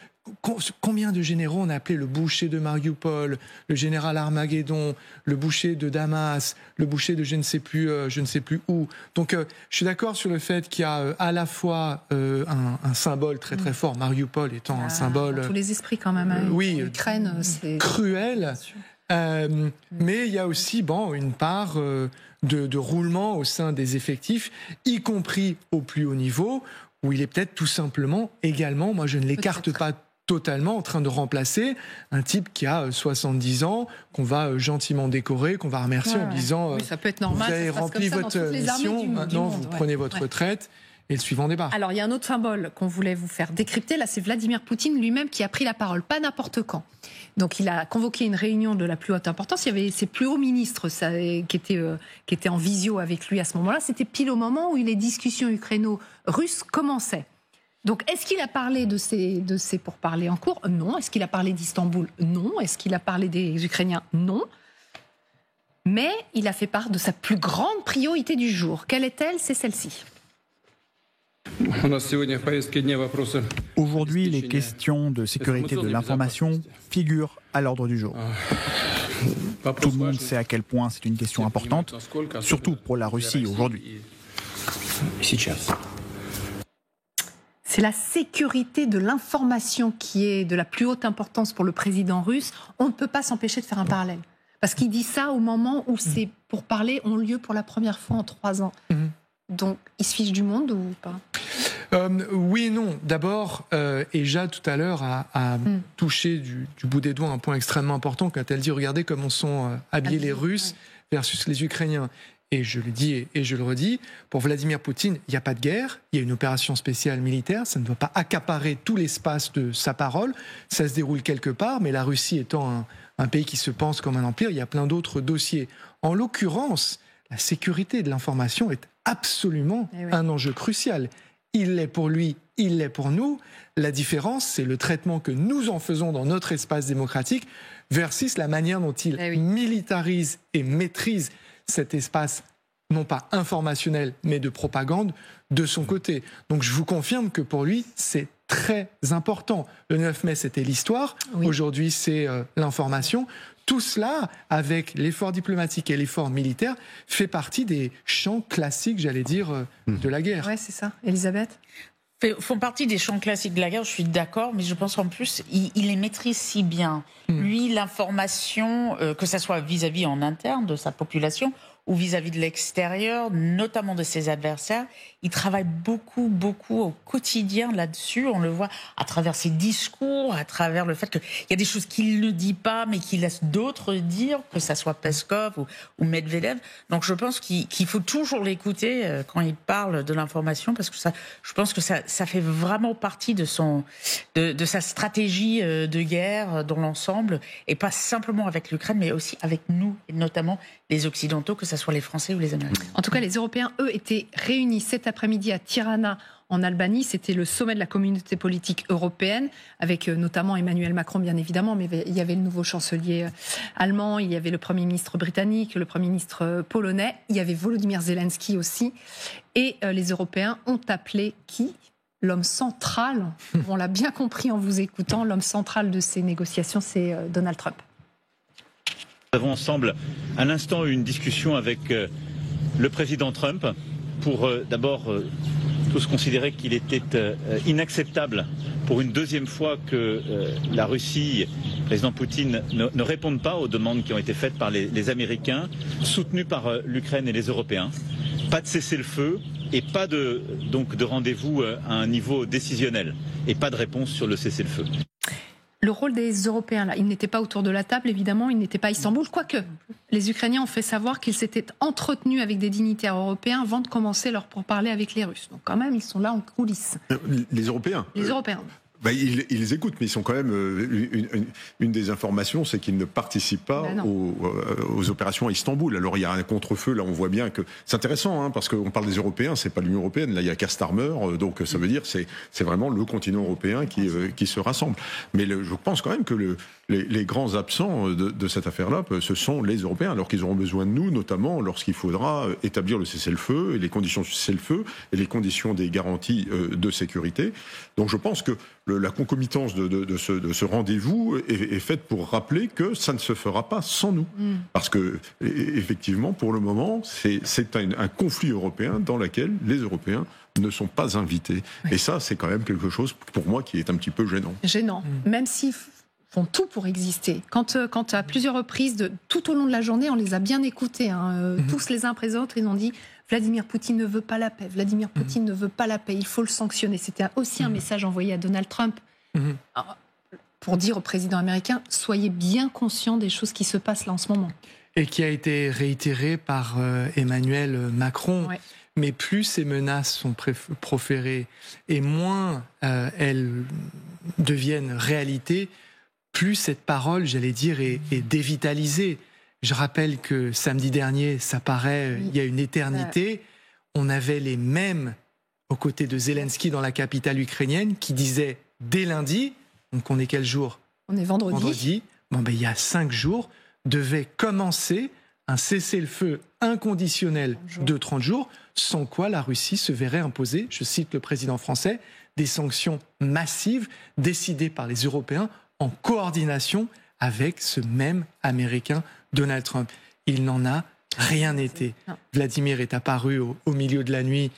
Combien de généraux on a appelé le boucher de Mariupol, le général Armageddon, le boucher de Damas, le boucher de je ne sais plus où. Donc je suis d'accord sur le fait qu'il y a à la fois un symbole très très fort, Mariupol étant un symbole... Dans tous les esprits quand même. L'Ukraine, c'est... Cruel. Mais il y a aussi une part de roulement au sein des effectifs, y compris au plus haut niveau, où il est peut-être tout simplement également, moi je ne l'écarte pas totalement, en train de remplacer un type qui a 70 ans, qu'on va gentiment décorer, qu'on va remercier en disant ça peut être normal, vous avez rempli votre mission, maintenant vous prenez votre retraite. Et le suivant débat. Alors, il y a un autre symbole qu'on voulait vous faire décrypter. Là, c'est Vladimir Poutine lui-même qui a pris la parole, pas n'importe quand. Donc, il a convoqué une réunion de la plus haute importance. Il y avait ses plus hauts ministres qui étaient en visio avec lui à ce moment-là. C'était pile au moment où les discussions ukraino-russes commençaient. Donc, est-ce qu'il a parlé de ces pourparlers en cours ? Non. Est-ce qu'il a parlé d'Istanbul ? Non. Est-ce qu'il a parlé des Ukrainiens ? Non. Mais il a fait part de sa plus grande priorité du jour. Quelle est-elle ? C'est celle-ci. Aujourd'hui, les questions de sécurité de l'information figurent à l'ordre du jour. Tout le monde sait à quel point c'est une question importante, surtout pour la Russie aujourd'hui. C'est la sécurité de l'information qui est de la plus haute importance pour le président russe. On ne peut pas s'empêcher de faire un parallèle. Parce qu'il dit ça au moment où ces pourparlers ont lieu pour la première fois en 3 ans. Donc, il se fiche du monde ou pas ? Oui et non. D'abord, Eja tout à l'heure a touché du bout des doigts un point extrêmement important quand elle dit regardez comment sont habillés les Russes versus les Ukrainiens. et je le dis et je le redis, pour Vladimir Poutine, il n'y a pas de guerre, il y a une opération spéciale militaire, ça ne doit pas accaparer tout l'espace de sa parole, ça se déroule quelque part, mais la Russie étant un pays qui se pense comme un empire, il y a plein d'autres dossiers. En l'occurrence, la sécurité de l'information est absolument un enjeu crucial. Il l'est pour lui, il l'est pour nous. La différence, c'est le traitement que nous en faisons dans notre espace démocratique versus la manière dont il militarise et maîtrise cet espace, non pas informationnel, mais de propagande, de son côté. Donc je vous confirme que pour lui, c'est très important. Le 9 mai, c'était l'histoire. Aujourd'hui, c'est l'information. Tout cela, avec l'effort diplomatique et l'effort militaire, fait partie des champs classiques, j'allais dire, de la guerre. Oui, c'est ça. Elisabeth ? Font partie des champs classiques de la guerre, je suis d'accord, mais je pense qu'en plus, il les maîtrise si bien. Lui, l'information, que ça soit vis-à-vis en interne de sa population ou vis-à-vis de l'extérieur, notamment de ses adversaires, il travaille beaucoup, beaucoup au quotidien là-dessus. On le voit à travers ses discours, à travers le fait qu'il y a des choses qu'il ne dit pas, mais qu'il laisse d'autres dire, que ça soit Peskov ou Medvedev. Donc je pense qu'il faut toujours l'écouter quand il parle de l'information, parce que je pense que ça fait vraiment partie de sa stratégie de guerre dans l'ensemble, et pas simplement avec l'Ukraine, mais aussi avec nous, et notamment les Occidentaux, que ce soit les Français ou les Américains. En tout cas, les Européens, eux, étaient réunis cet après-midi à Tirana, en Albanie. C'était le sommet de la communauté politique européenne, avec notamment Emmanuel Macron, bien évidemment, mais il y avait le nouveau chancelier allemand, il y avait le Premier ministre britannique, le Premier ministre polonais, il y avait Volodymyr Zelensky aussi. Et les Européens ont appelé qui ? L'homme central, on l'a bien compris en vous écoutant, l'homme central de ces négociations, c'est Donald Trump. Nous avons ensemble à l'instant eu une discussion avec le président Trump pour d'abord tous considérer qu'il était inacceptable pour une deuxième fois que la Russie, le président Poutine, ne réponde pas aux demandes qui ont été faites par les Américains, soutenues par l'Ukraine et les Européens. Pas de cessez-le-feu et pas de rendez-vous à un niveau décisionnel et pas de réponse sur le cessez-le-feu. Le rôle des Européens, là, ils n'étaient pas autour de la table, évidemment, ils n'étaient pas à Istanbul, quoique les Ukrainiens ont fait savoir qu'ils s'étaient entretenus avec des dignitaires européens avant de commencer leur pourparlers avec les Russes. Donc quand même, ils sont là en coulisses. Les Européens ? Les Européens. Ils écoutent, mais ils sont quand même... une des informations, c'est qu'ils ne participent pas aux opérations à Istanbul. Alors il y a un contre-feu, là on voit bien que... C'est intéressant, hein, parce qu'on parle des Européens, c'est pas l'Union Européenne, là il y a Keir Starmer, donc ça veut dire c'est vraiment le continent européen qui se rassemble. Mais je pense quand même que les grands absents de cette affaire-là, ce sont les Européens, alors qu'ils auront besoin de nous, notamment lorsqu'il faudra établir le cessez-le-feu, et les conditions du cessez-le-feu, et les conditions des garanties de sécurité. Donc je pense que la concomitance de ce rendez-vous est faite pour rappeler que ça ne se fera pas sans nous. Parce que, effectivement, pour le moment, c'est un conflit européen dans lequel les Européens ne sont pas invités. Et ça, c'est quand même quelque chose, pour moi, qui est un petit peu gênant. Gênant, même s'ils font tout pour exister. Quand à plusieurs reprises, tout au long de la journée, on les a bien écoutés, tous les uns après les autres, ils ont dit Vladimir Poutine ne veut pas la paix, Vladimir Poutine ne veut pas la paix, il faut le sanctionner. C'était aussi un message envoyé à Donald Trump pour dire au président américain, soyez bien conscient des choses qui se passent là en ce moment. Et qui a été réitéré par Emmanuel Macron. Ouais. Mais plus ces menaces sont proférées et moins elles deviennent réalité, plus cette parole, j'allais dire, est dévitalisée. Je rappelle que samedi dernier, ça paraît, il y a une éternité, on avait les mêmes aux côtés de Zelensky dans la capitale ukrainienne qui disaient dès lundi, donc on est quel jour ? On est vendredi. Il y a 5 jours, devait commencer un cessez-le-feu inconditionnel de 30 jours, sans quoi la Russie se verrait imposer, je cite le président français, des sanctions massives décidées par les Européens en coordination avec ce même Américain Donald Trump. Il n'en a rien été. Vladimir est apparu au milieu de la nuit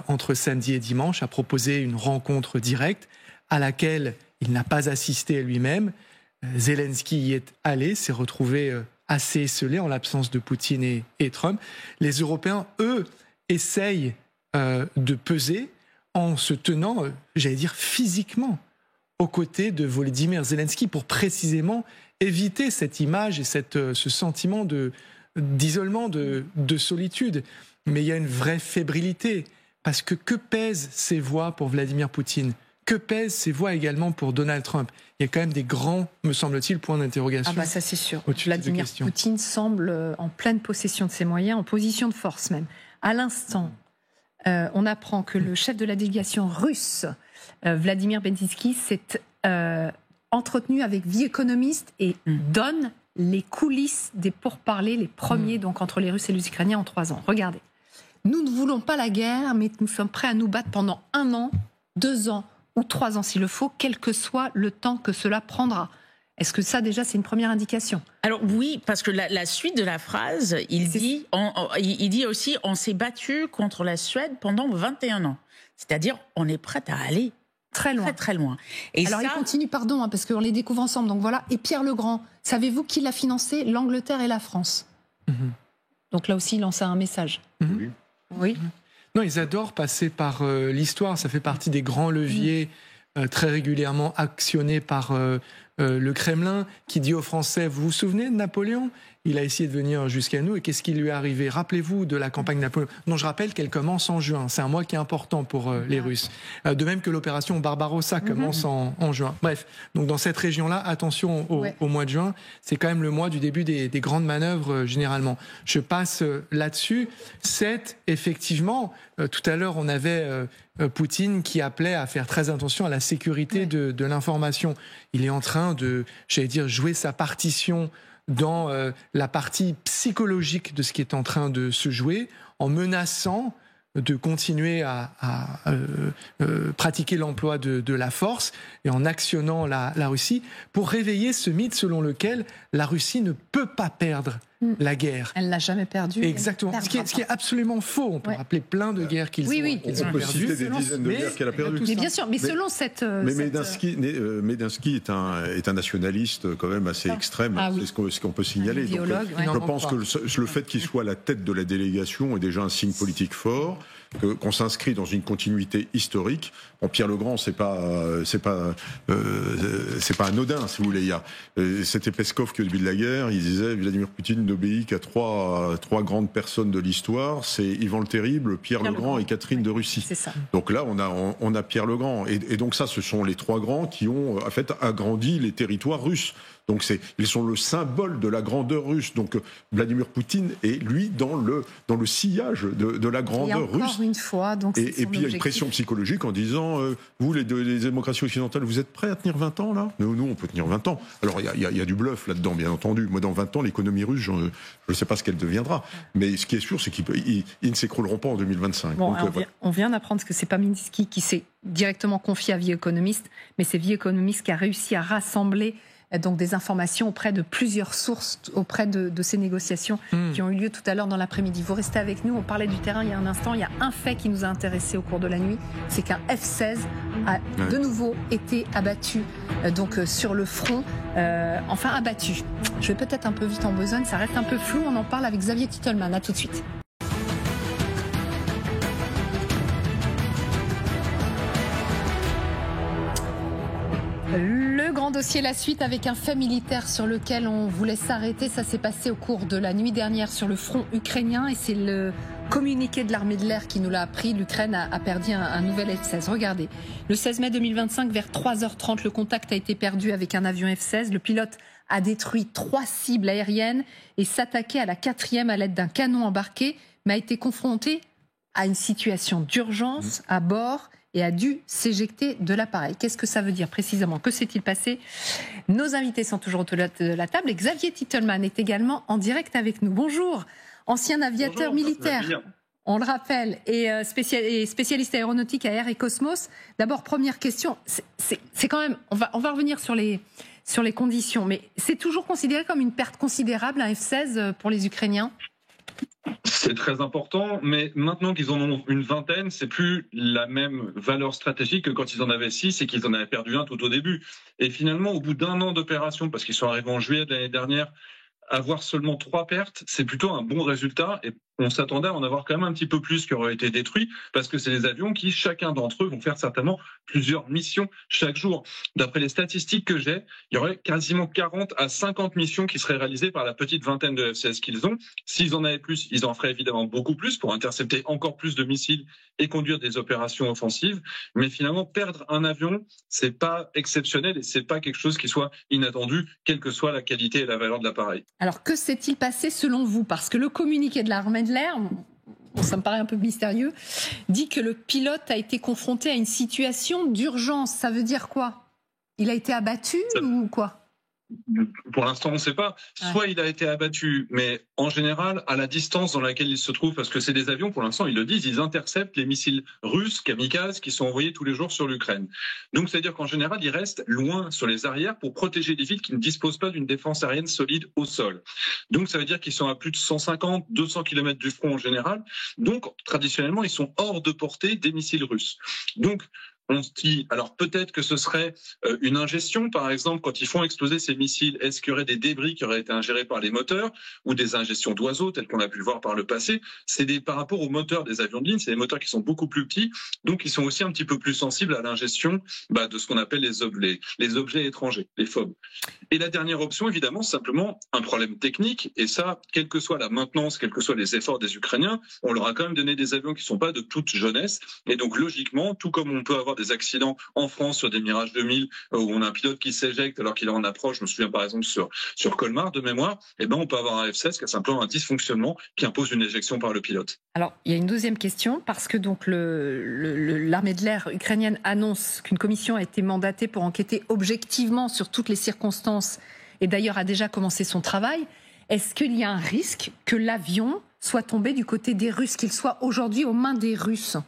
entre samedi et dimanche, a proposé une rencontre directe à laquelle il n'a pas assisté lui-même. Zelensky y est allé, s'est retrouvé assez esselé en l'absence de Poutine et Trump. Les Européens, eux, essayent de peser en se tenant, j'allais dire, physiquement aux côtés de Volodymyr Zelensky pour précisément éviter cette image et ce sentiment de d'isolement, de solitude. Mais il y a une vraie fébrilité. Parce que pèsent ces voix pour Vladimir Poutine ? Que pèsent ces voix également pour Donald Trump ? Il y a quand même des grands, me semble-t-il, points d'interrogation. Ah bah ça c'est sûr. Vladimir Poutine semble en pleine possession de ses moyens, en position de force même. À l'instant, on apprend que le chef de la délégation russe, Vladimir Medinsky, s'est entretenu avec The Economist et donne les coulisses des pourparlers, les premiers donc entre les Russes et les Ukrainiens en 3 ans. Regardez. Nous ne voulons pas la guerre, mais nous sommes prêts à nous battre pendant 1 an, 2 ans ou 3 ans s'il le faut, quel que soit le temps que cela prendra. Est-ce que ça, déjà, c'est une première indication ? Alors oui, parce que la suite de la phrase, il dit aussi « on s'est battu contre la Suède pendant 21 ans ». C'est-à-dire, on est prêt à aller très loin. Très loin. Et alors, il continue, pardon, parce qu'on les découvre ensemble. Donc voilà, et Pierre Legrand, savez-vous qui l'a financé ? L'Angleterre et la France. Donc là aussi, il lance un message. Oui. Non, ils adorent passer par l'histoire. Ça fait partie des grands leviers très régulièrement actionnés par le Kremlin, qui dit aux Français, vous vous souvenez de Napoléon ? Il a essayé de venir jusqu'à nous et qu'est-ce qui lui est arrivé ? Rappelez-vous de la campagne Napoléon. Non, je rappelle qu'elle commence en juin. C'est un mois qui est important pour les Russes. De même que l'opération Barbarossa commence en juin. Bref, donc dans cette région-là, attention au mois de juin. C'est quand même le mois du début des grandes manœuvres généralement. Je passe là-dessus. C'est effectivement, tout à l'heure on avait Poutine qui appelait à faire très attention à la sécurité de l'information. Il est en train de, j'allais dire, jouer sa partition dans la partie psychologique de ce qui est en train de se jouer, en menaçant de continuer à pratiquer l'emploi de la force et en actionnant la Russie pour réveiller ce mythe selon lequel la Russie ne peut pas perdre la guerre. Elle n'a jamais perdu. Exactement. Ce qui est absolument faux. On peut rappeler plein de guerres qu'ils ont perdues. On peut citer des dizaines de guerres qu'elle a perdues. Mais bien sûr, mais selon cette... Mais Medinsky est un nationaliste quand même assez extrême. C'est ce qu'on peut signaler. Donc, je pense que le fait qu'il soit à la tête de la délégation est déjà un signe politique fort. Qu'on s'inscrit dans une continuité historique. Bon, Pierre Legrand, c'est pas anodin, si vous voulez. C'était Peskov qui, au début de la guerre, il disait Vladimir Poutine n'obéit qu'à trois grandes personnes de l'histoire, c'est Ivan le Terrible, Pierre Legrand et Catherine de Russie. C'est ça. Donc là, on a Pierre Legrand, et donc ça, ce sont les 3 grands qui ont en fait agrandi les territoires russes. Donc ils sont le symbole de la grandeur russe. Donc Vladimir Poutine est, lui, dans le sillage de la grandeur russe. Une fois, donc et puis il y a une pression psychologique en disant vous, les démocraties occidentales, vous êtes prêts à tenir 20 ans, là ? Nous, on peut tenir 20 ans. Alors, il y a du bluff là-dedans, bien entendu. Moi, dans 20 ans, l'économie russe, je ne sais pas ce qu'elle deviendra. Mais ce qui est sûr, c'est qu'ils ne s'écrouleront pas en 2025. Bon, donc, on vient d'apprendre que ce n'est pas Medinsky qui s'est directement confié à The Economist, mais c'est The Economist qui a réussi à rassembler donc des informations auprès de plusieurs sources, auprès de ces négociations qui ont eu lieu tout à l'heure dans l'après-midi. Vous restez avec nous, on parlait du terrain il y a un instant, il y a un fait qui nous a intéressés au cours de la nuit, c'est qu'un F-16 a de nouveau été abattu donc sur le front, enfin abattu. Je vais peut-être un peu vite en besogne, ça reste un peu flou, on en parle avec Xavier Titelman, à tout de suite. Le grand dossier, la suite avec un fait militaire sur lequel on voulait s'arrêter. Ça s'est passé au cours de la nuit dernière sur le front ukrainien et c'est le communiqué de l'armée de l'air qui nous l'a appris. L'Ukraine a perdu un nouvel F-16. Regardez, le 16 mai 2025, vers 3h30, le contact a été perdu avec un avion F-16. Le pilote a détruit 3 cibles aériennes et s'attaquait à la 4e à l'aide d'un canon embarqué, mais a été confronté à une situation d'urgence à bord et a dû s'éjecter de l'appareil. Qu'est-ce que ça veut dire précisément ? Que s'est-il passé ? Nos invités sont toujours autour de la table et Xavier Titelman est également en direct avec nous. Bonjour, ancien aviateur militaire, on le rappelle, et spécialiste aéronautique à Air et Cosmos. D'abord, première question, c'est quand même, on va revenir sur les conditions, mais c'est toujours considéré comme une perte considérable, un F-16 pour les Ukrainiens ? C'est très important, mais maintenant qu'ils en ont une vingtaine, c'est plus la même valeur stratégique que quand ils en avaient 6 et qu'ils en avaient perdu un tout au début. Et finalement, au bout d'1 an d'opération, parce qu'ils sont arrivés en juillet de l'année dernière, avoir seulement 3 pertes, c'est plutôt un bon résultat. Et on s'attendait à en avoir quand même un petit peu plus qui auraient été détruits, parce que c'est des avions qui, chacun d'entre eux, vont faire certainement plusieurs missions chaque jour. D'après les statistiques que j'ai, il y aurait quasiment 40 à 50 missions qui seraient réalisées par la petite vingtaine de F-16 qu'ils ont. S'ils en avaient plus, ils en feraient évidemment beaucoup plus pour intercepter encore plus de missiles et conduire des opérations offensives. Mais finalement, perdre un avion, c'est pas exceptionnel et c'est pas quelque chose qui soit inattendu, quelle que soit la qualité et la valeur de l'appareil. Alors, que s'est-il passé selon vous? Parce que le communiqué de l'armée de l'air, ça me paraît un peu mystérieux, dit que le pilote a été confronté à une situation d'urgence. Ça veut dire quoi? Il a été abattu ou quoi? Pour l'instant, on ne sait pas. Soit il a été abattu, mais en général, à la distance dans laquelle il se trouve, parce que c'est des avions, pour l'instant, ils le disent, ils interceptent les missiles russes, kamikazes, qui sont envoyés tous les jours sur l'Ukraine. Donc, c'est-à-dire qu'en général, ils restent loin sur les arrières pour protéger les villes qui ne disposent pas d'une défense aérienne solide au sol. Donc, ça veut dire qu'ils sont à plus de 150, 200 km du front en général. Donc, traditionnellement, ils sont hors de portée des missiles russes. Donc, on se dit, alors peut-être que ce serait une ingestion, par exemple, quand ils font exploser ces missiles, est-ce qu'il y aurait des débris qui auraient été ingérés par les moteurs ou des ingestions d'oiseaux, telles qu'on a pu le voir par le passé? Par rapport aux moteurs des avions de ligne, c'est des moteurs qui sont beaucoup plus petits, donc ils sont aussi un petit peu plus sensibles à l'ingestion de ce qu'on appelle les objets étrangers, les FOB. Et la dernière option, évidemment, c'est simplement un problème technique, et ça, quelle que soit la maintenance, quels que soient les efforts des Ukrainiens, on leur a quand même donné des avions qui ne sont pas de toute jeunesse, et donc logiquement, tout comme on peut avoir des accidents en France sur des Mirage 2000 où on a un pilote qui s'éjecte alors qu'il est en approche, je me souviens par exemple sur Colmar de mémoire, on peut avoir un F-16 qui a simplement un dysfonctionnement qui impose une éjection par le pilote. Alors, il y a une deuxième question, parce que donc l'armée de l'air ukrainienne annonce qu'une commission a été mandatée pour enquêter objectivement sur toutes les circonstances et d'ailleurs a déjà commencé son travail. Est-ce qu'il y a un risque que l'avion soit tombé du côté des Russes, qu'il soit aujourd'hui aux mains des Russes ?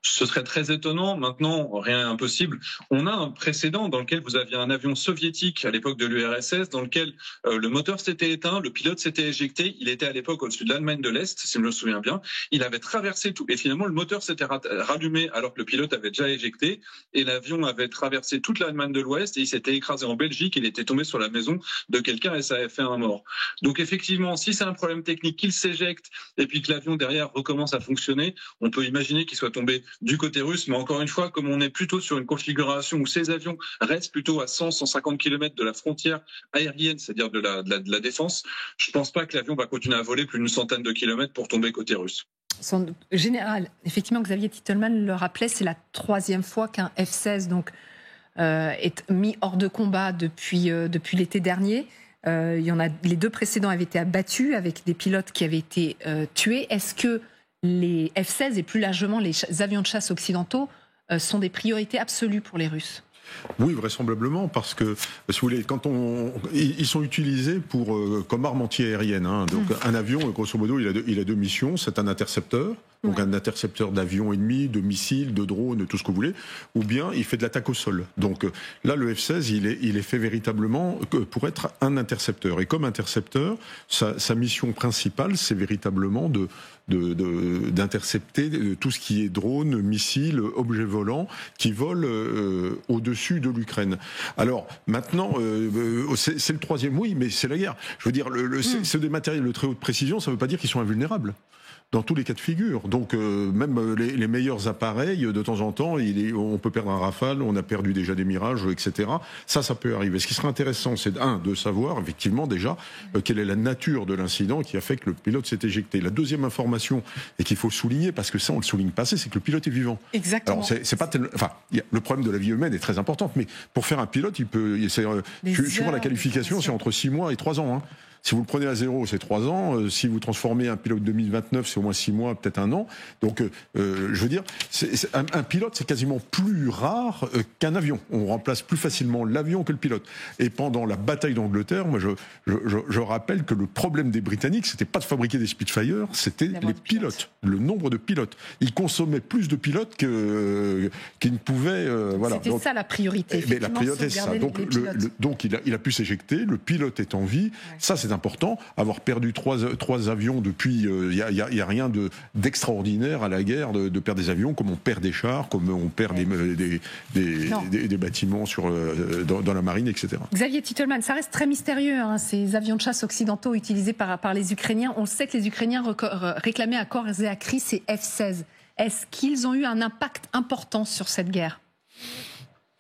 Ce serait très étonnant. Maintenant, rien n'est impossible. On a un précédent dans lequel vous aviez un avion soviétique à l'époque de l'URSS, dans lequel le moteur s'était éteint, le pilote s'était éjecté. Il était à l'époque au-dessus de l'Allemagne de l'Est, si je me souviens bien. Il avait traversé tout. Et finalement, le moteur s'était rallumé alors que le pilote avait déjà éjecté. Et l'avion avait traversé toute l'Allemagne de l'Ouest et il s'était écrasé en Belgique. Il était tombé sur la maison de quelqu'un et ça avait fait un mort. Donc effectivement, si c'est un problème technique, qu'il s'éjecte et puis que l'avion derrière recommence à fonctionner, on peut imaginer qu'il soit tombé du côté russe, mais encore une fois, comme on est plutôt sur une configuration où ces avions restent plutôt à 100-150 km de la frontière aérienne, c'est-à-dire de la défense, je ne pense pas que l'avion va continuer à voler plus d'une centaine de kilomètres pour tomber côté russe. Son général, effectivement, Xavier Titelman le rappelait, c'est la 3e fois qu'un F-16 est mis hors de combat depuis l'été dernier. Les 2 précédents avaient été abattus avec des pilotes qui avaient été tués. Est-ce que les F-16 et plus largement les avions de chasse occidentaux sont des priorités absolues pour les Russes? Oui, vraisemblablement, parce que, si vous voulez, ils sont utilisés comme arme anti-aérienne. Donc, un avion, grosso modo, il a 2 missions. C'est un intercepteur. Donc un intercepteur d'avions ennemis, de missiles, de drones, de tout ce que vous voulez, ou bien il fait de l'attaque au sol. Donc là, le F-16, il est fait véritablement pour être un intercepteur. Et comme intercepteur, sa mission principale, c'est véritablement d'intercepter tout ce qui est drone, missiles, objets volants qui volent au-dessus de l'Ukraine. Alors maintenant, c'est le 3e, oui, mais c'est la guerre. Je veux dire, c'est des matériels de très haute précision, ça ne veut pas dire qu'ils sont invulnérables. Dans tous les cas de figure. Donc même les meilleurs appareils, de temps en temps, on peut perdre un Rafale, on a perdu déjà des Mirages, etc. Ça peut arriver. Ce qui serait intéressant, c'est de savoir effectivement déjà quelle est la nature de l'incident qui a fait que le pilote s'est éjecté. La deuxième information, et qu'il faut souligner, parce que ça on le souligne pas assez, c'est que le pilote est vivant. Exactement. Alors c'est pas le problème de la vie humaine est très important, mais pour faire un pilote, suivant la qualification, c'est entre 6 mois et 3 ans. Si vous le prenez à 0, c'est 3 ans. Si vous transformez un pilote 2029, c'est au moins 6 mois, peut-être 1 an. Donc, je veux dire, un pilote, c'est quasiment plus rare qu'un avion. On remplace plus facilement l'avion que le pilote. Et pendant la bataille d'Angleterre, moi, je rappelle que le problème des Britanniques, c'était pas de fabriquer des Spitfire, c'était les pilotes, le nombre de pilotes. Ils consommaient plus de pilotes qu'ils ne pouvaient. Voilà. C'était ça la priorité. Mais la priorité, c'est ça. Donc il a pu s'éjecter. Le pilote est en vie. Ouais. Ça, c'est important. Avoir perdu trois avions depuis, il y a rien d'extraordinaire à la guerre de perdre des avions, comme on perd des chars, comme on perd des bâtiments dans la marine, etc. Xavier Titelman, ça reste très mystérieux, hein, ces avions de chasse occidentaux utilisés par les Ukrainiens. On sait que les Ukrainiens réclamaient à corps et à cri ces F-16. Est-ce qu'ils ont eu un impact important sur cette guerre ?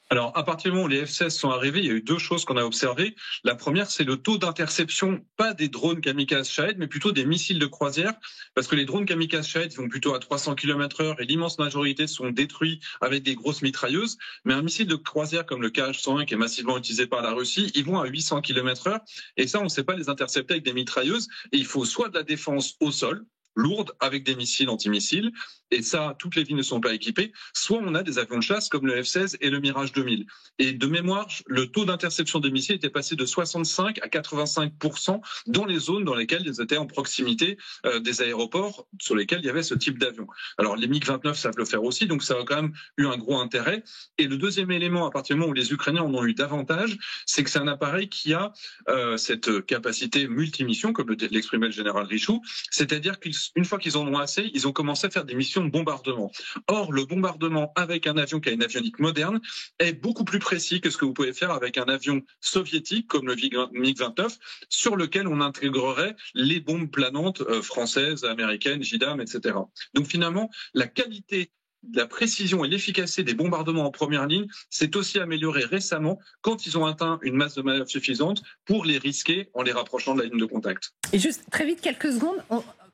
Alors, à partir du moment où les F-16 sont arrivés, il y a eu deux choses qu'on a observées. La première, c'est le taux d'interception, pas des drones kamikazes Shahed, mais plutôt des missiles de croisière, parce que les drones kamikazes Shahed vont plutôt à 300 km/h et l'immense majorité sont détruits avec des grosses mitrailleuses. Mais un missile de croisière comme le Kh-101, qui est massivement utilisé par la Russie, ils vont à 800 km/h. Et ça, on ne sait pas les intercepter avec des mitrailleuses. Et il faut soit de la défense au sol, lourde, avec des missiles antimissiles, et ça, toutes les villes ne sont pas équipées, soit on a des avions de chasse comme le F-16 et le Mirage 2000. Et de mémoire, le taux d'interception des missiles était passé de 65 à 85% dans les zones dans lesquelles ils étaient en proximité des aéroports sur lesquels il y avait ce type d'avion. Alors les MiG-29 savent le faire aussi, donc ça a quand même eu un gros intérêt. Et le deuxième élément, à partir du moment où les Ukrainiens en ont eu davantage, c'est que c'est un appareil qui a cette capacité multimission, comme l'exprimait le général Richoux, c'est-à-dire qu'une fois qu'ils en ont assez, ils ont commencé à faire des missions de bombardement. Or, le bombardement avec un avion qui a une avionique moderne est beaucoup plus précis que ce que vous pouvez faire avec un avion soviétique comme le MiG-29, sur lequel on intégrerait les bombes planantes françaises, américaines, JDAM, etc. Donc finalement, la qualité, la précision et l'efficacité des bombardements en première ligne s'est aussi améliorée récemment quand ils ont atteint une masse de manœuvre suffisante pour les risquer en les rapprochant de la ligne de contact. Et juste très vite, quelques secondes,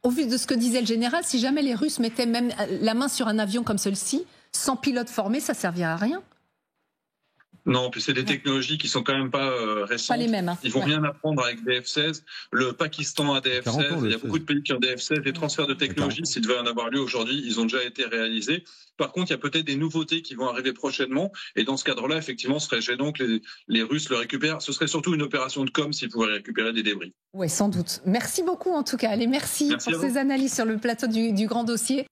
au vu de ce que disait le général, si jamais les Russes mettaient même la main sur un avion comme celui-ci, sans pilote formé, ça ne servirait à rien. Non, puis c'est des technologies qui sont quand même pas récentes. Pas les mêmes. Hein. Ils vont rien apprendre avec des F-16. Le Pakistan a des F-16. Il y a beaucoup de pays qui ont des F-16. Les transferts de technologie, s'il devait en avoir lieu aujourd'hui, ils ont déjà été réalisés. Par contre, il y a peut-être des nouveautés qui vont arriver prochainement. Et dans ce cadre-là, effectivement, ce serait gênant que les Russes le récupèrent. Ce serait surtout une opération de com s'ils pouvaient récupérer des débris. Oui, sans doute. Merci beaucoup en tout cas. Allez, merci pour ces analyses sur le plateau du Grand Dossier.